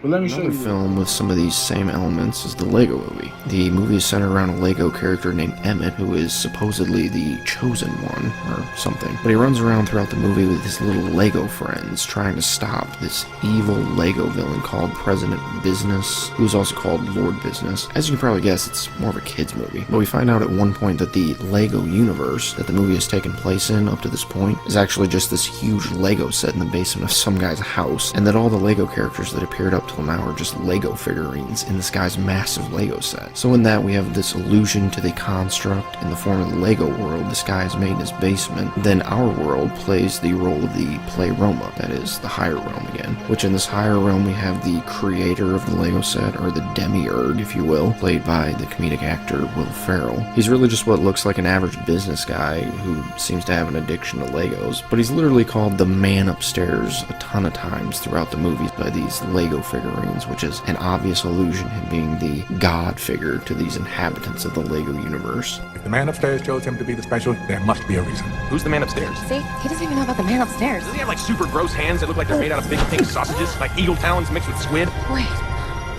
But let me show you Another film with some of these same elements is the Lego Movie. The movie is centered around a Lego character named Emmett, who is supposedly the chosen one, or something. But he runs around throughout the movie with his little Lego friends, trying to stop this evil Lego villain called President Business, who's also called Lord Business. As you can probably guess, it's more of a kid's movie. But we find out at one point that the Lego universe that the movie has taken place in up to this point is actually just this huge Lego set in the basement of some guy's house, and that all the Lego characters that appeared up till now are just Lego figurines in this guy's massive Lego set. So in that we have this allusion to the construct in the form of the Lego world this guy has made in his basement. Then our world plays the role of the Pleroma, that is, the higher realm again, which in this higher realm we have the creator of the Lego set, or the demiurge if you will, played by the comedic actor Will Ferrell. He's really just what looks like an average business guy who seems to have an addiction to Legos, but he's literally called the man upstairs a ton of times throughout the movies by these Lego figurines, which is an obvious allusion to him being the god figure to these inhabitants of the Lego universe. If the man upstairs chose him to be the special, there must be a reason. Who's the man upstairs? See? He doesn't even know about the man upstairs. Does he have like super gross hands that look like they're made out of big pink sausages? Like eagle talons mixed with squid? Wait,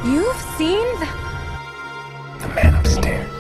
you've seen the man upstairs.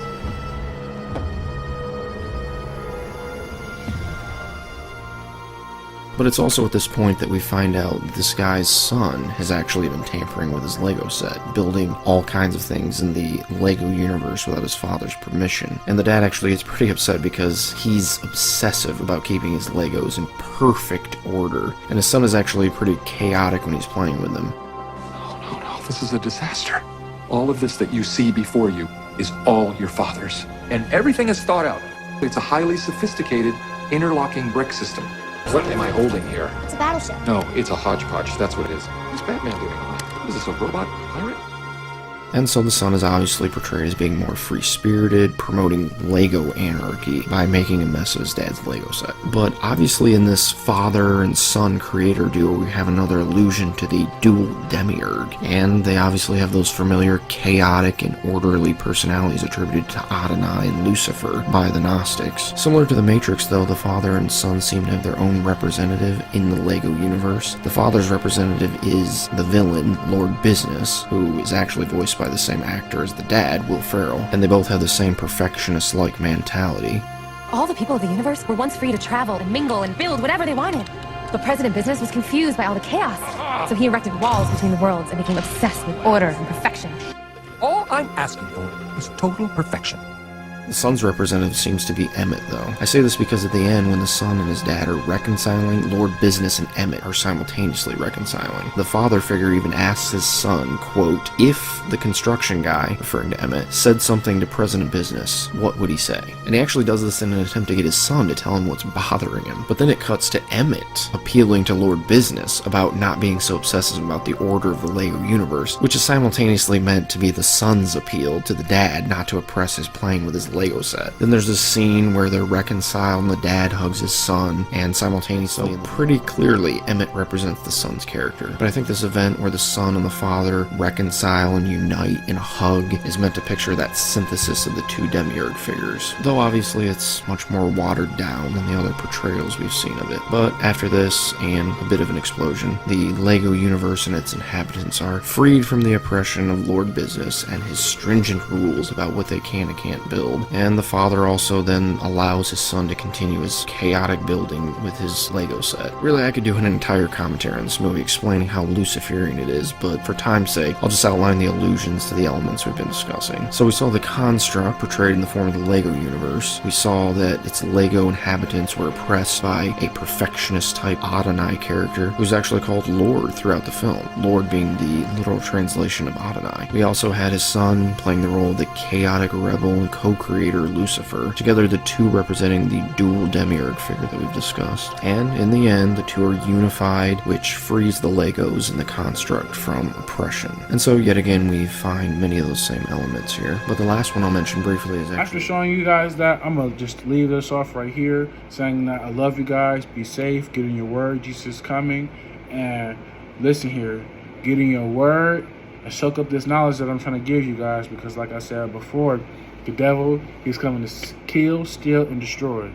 But it's also at this point that we find out this guy's son has actually been tampering with his Lego set, building all kinds of things in the Lego universe without his father's permission. And the dad actually gets pretty upset because he's obsessive about keeping his Legos in perfect order, and his son is actually pretty chaotic when he's playing with them. No, this is a disaster. All of this that you see before you is all your father's. And everything is thought out. It's a highly sophisticated interlocking brick system. What am I holding here? It's a battleship. No, it's a hodgepodge. That's what it is. What's Batman doing on it? What is this, a robot pirate? And so the son is obviously portrayed as being more free-spirited, promoting Lego anarchy by making a mess of his dad's Lego set. But obviously in this father and son creator duo, we have another allusion to the dual demiurge. And they obviously have those familiar chaotic and orderly personalities attributed to Adonai and Lucifer by the Gnostics. Similar to the Matrix though, the father and son seem to have their own representative in the Lego universe. The father's representative is the villain, Lord Business, who is actually voiced by the same actor as the dad, Will Ferrell, and they both have the same perfectionist-like mentality. All the people of the universe were once free to travel and mingle and build whatever they wanted. But President Business was confused by all the chaos, so he erected walls between the worlds and became obsessed with order and perfection. All I'm asking for is total perfection. The son's representative seems to be Emmett, though. I say this because at the end, when the son and his dad are reconciling, Lord Business and Emmett are simultaneously reconciling. The father figure even asks his son, quote, if the construction guy, referring to Emmett, said something to President Business, what would he say? And he actually does this in an attempt to get his son to tell him what's bothering him. But then it cuts to Emmett appealing to Lord Business about not being so obsessive about the order of the Lego universe, which is simultaneously meant to be the son's appeal to the dad not to oppress his playing with his Lego set. Then there's this scene where they're reconciled and the dad hugs his son, and simultaneously and pretty clearly Emmett represents the son's character. But I think this event where the son and the father reconcile and unite in a hug is meant to picture that synthesis of the two demiurge figures, though obviously it's much more watered down than the other portrayals we've seen of it. But after this and a bit of an explosion, the Lego universe and its inhabitants are freed from the oppression of Lord Business and his stringent rules about what they can and can't build. And the father also then allows his son to continue his chaotic building with his Lego set. Really, I could do an entire commentary on this movie explaining how Luciferian it is, but for time's sake, I'll just outline the allusions to the elements we've been discussing. So we saw the construct portrayed in the form of the Lego universe. We saw that its Lego inhabitants were oppressed by a perfectionist-type Adonai character who's actually called Lord throughout the film, Lord being the literal translation of Adonai. We also had his son playing the role of the chaotic rebel and co-creator Lucifer, together the two representing the dual demiurge figure that we've discussed. And in the end, the two are unified, which frees the Legos and the construct from oppression. And so yet again, we find many of those same elements here. But the last one I'll mention briefly is after showing you guys that, I'm gonna just leave this off right here, saying that I love you guys, be safe, get in your word, Jesus is coming, and listen here, get in your word and soak up this knowledge that I'm trying to give you guys, because like I said before, the devil, he's coming to kill, steal, and destroy.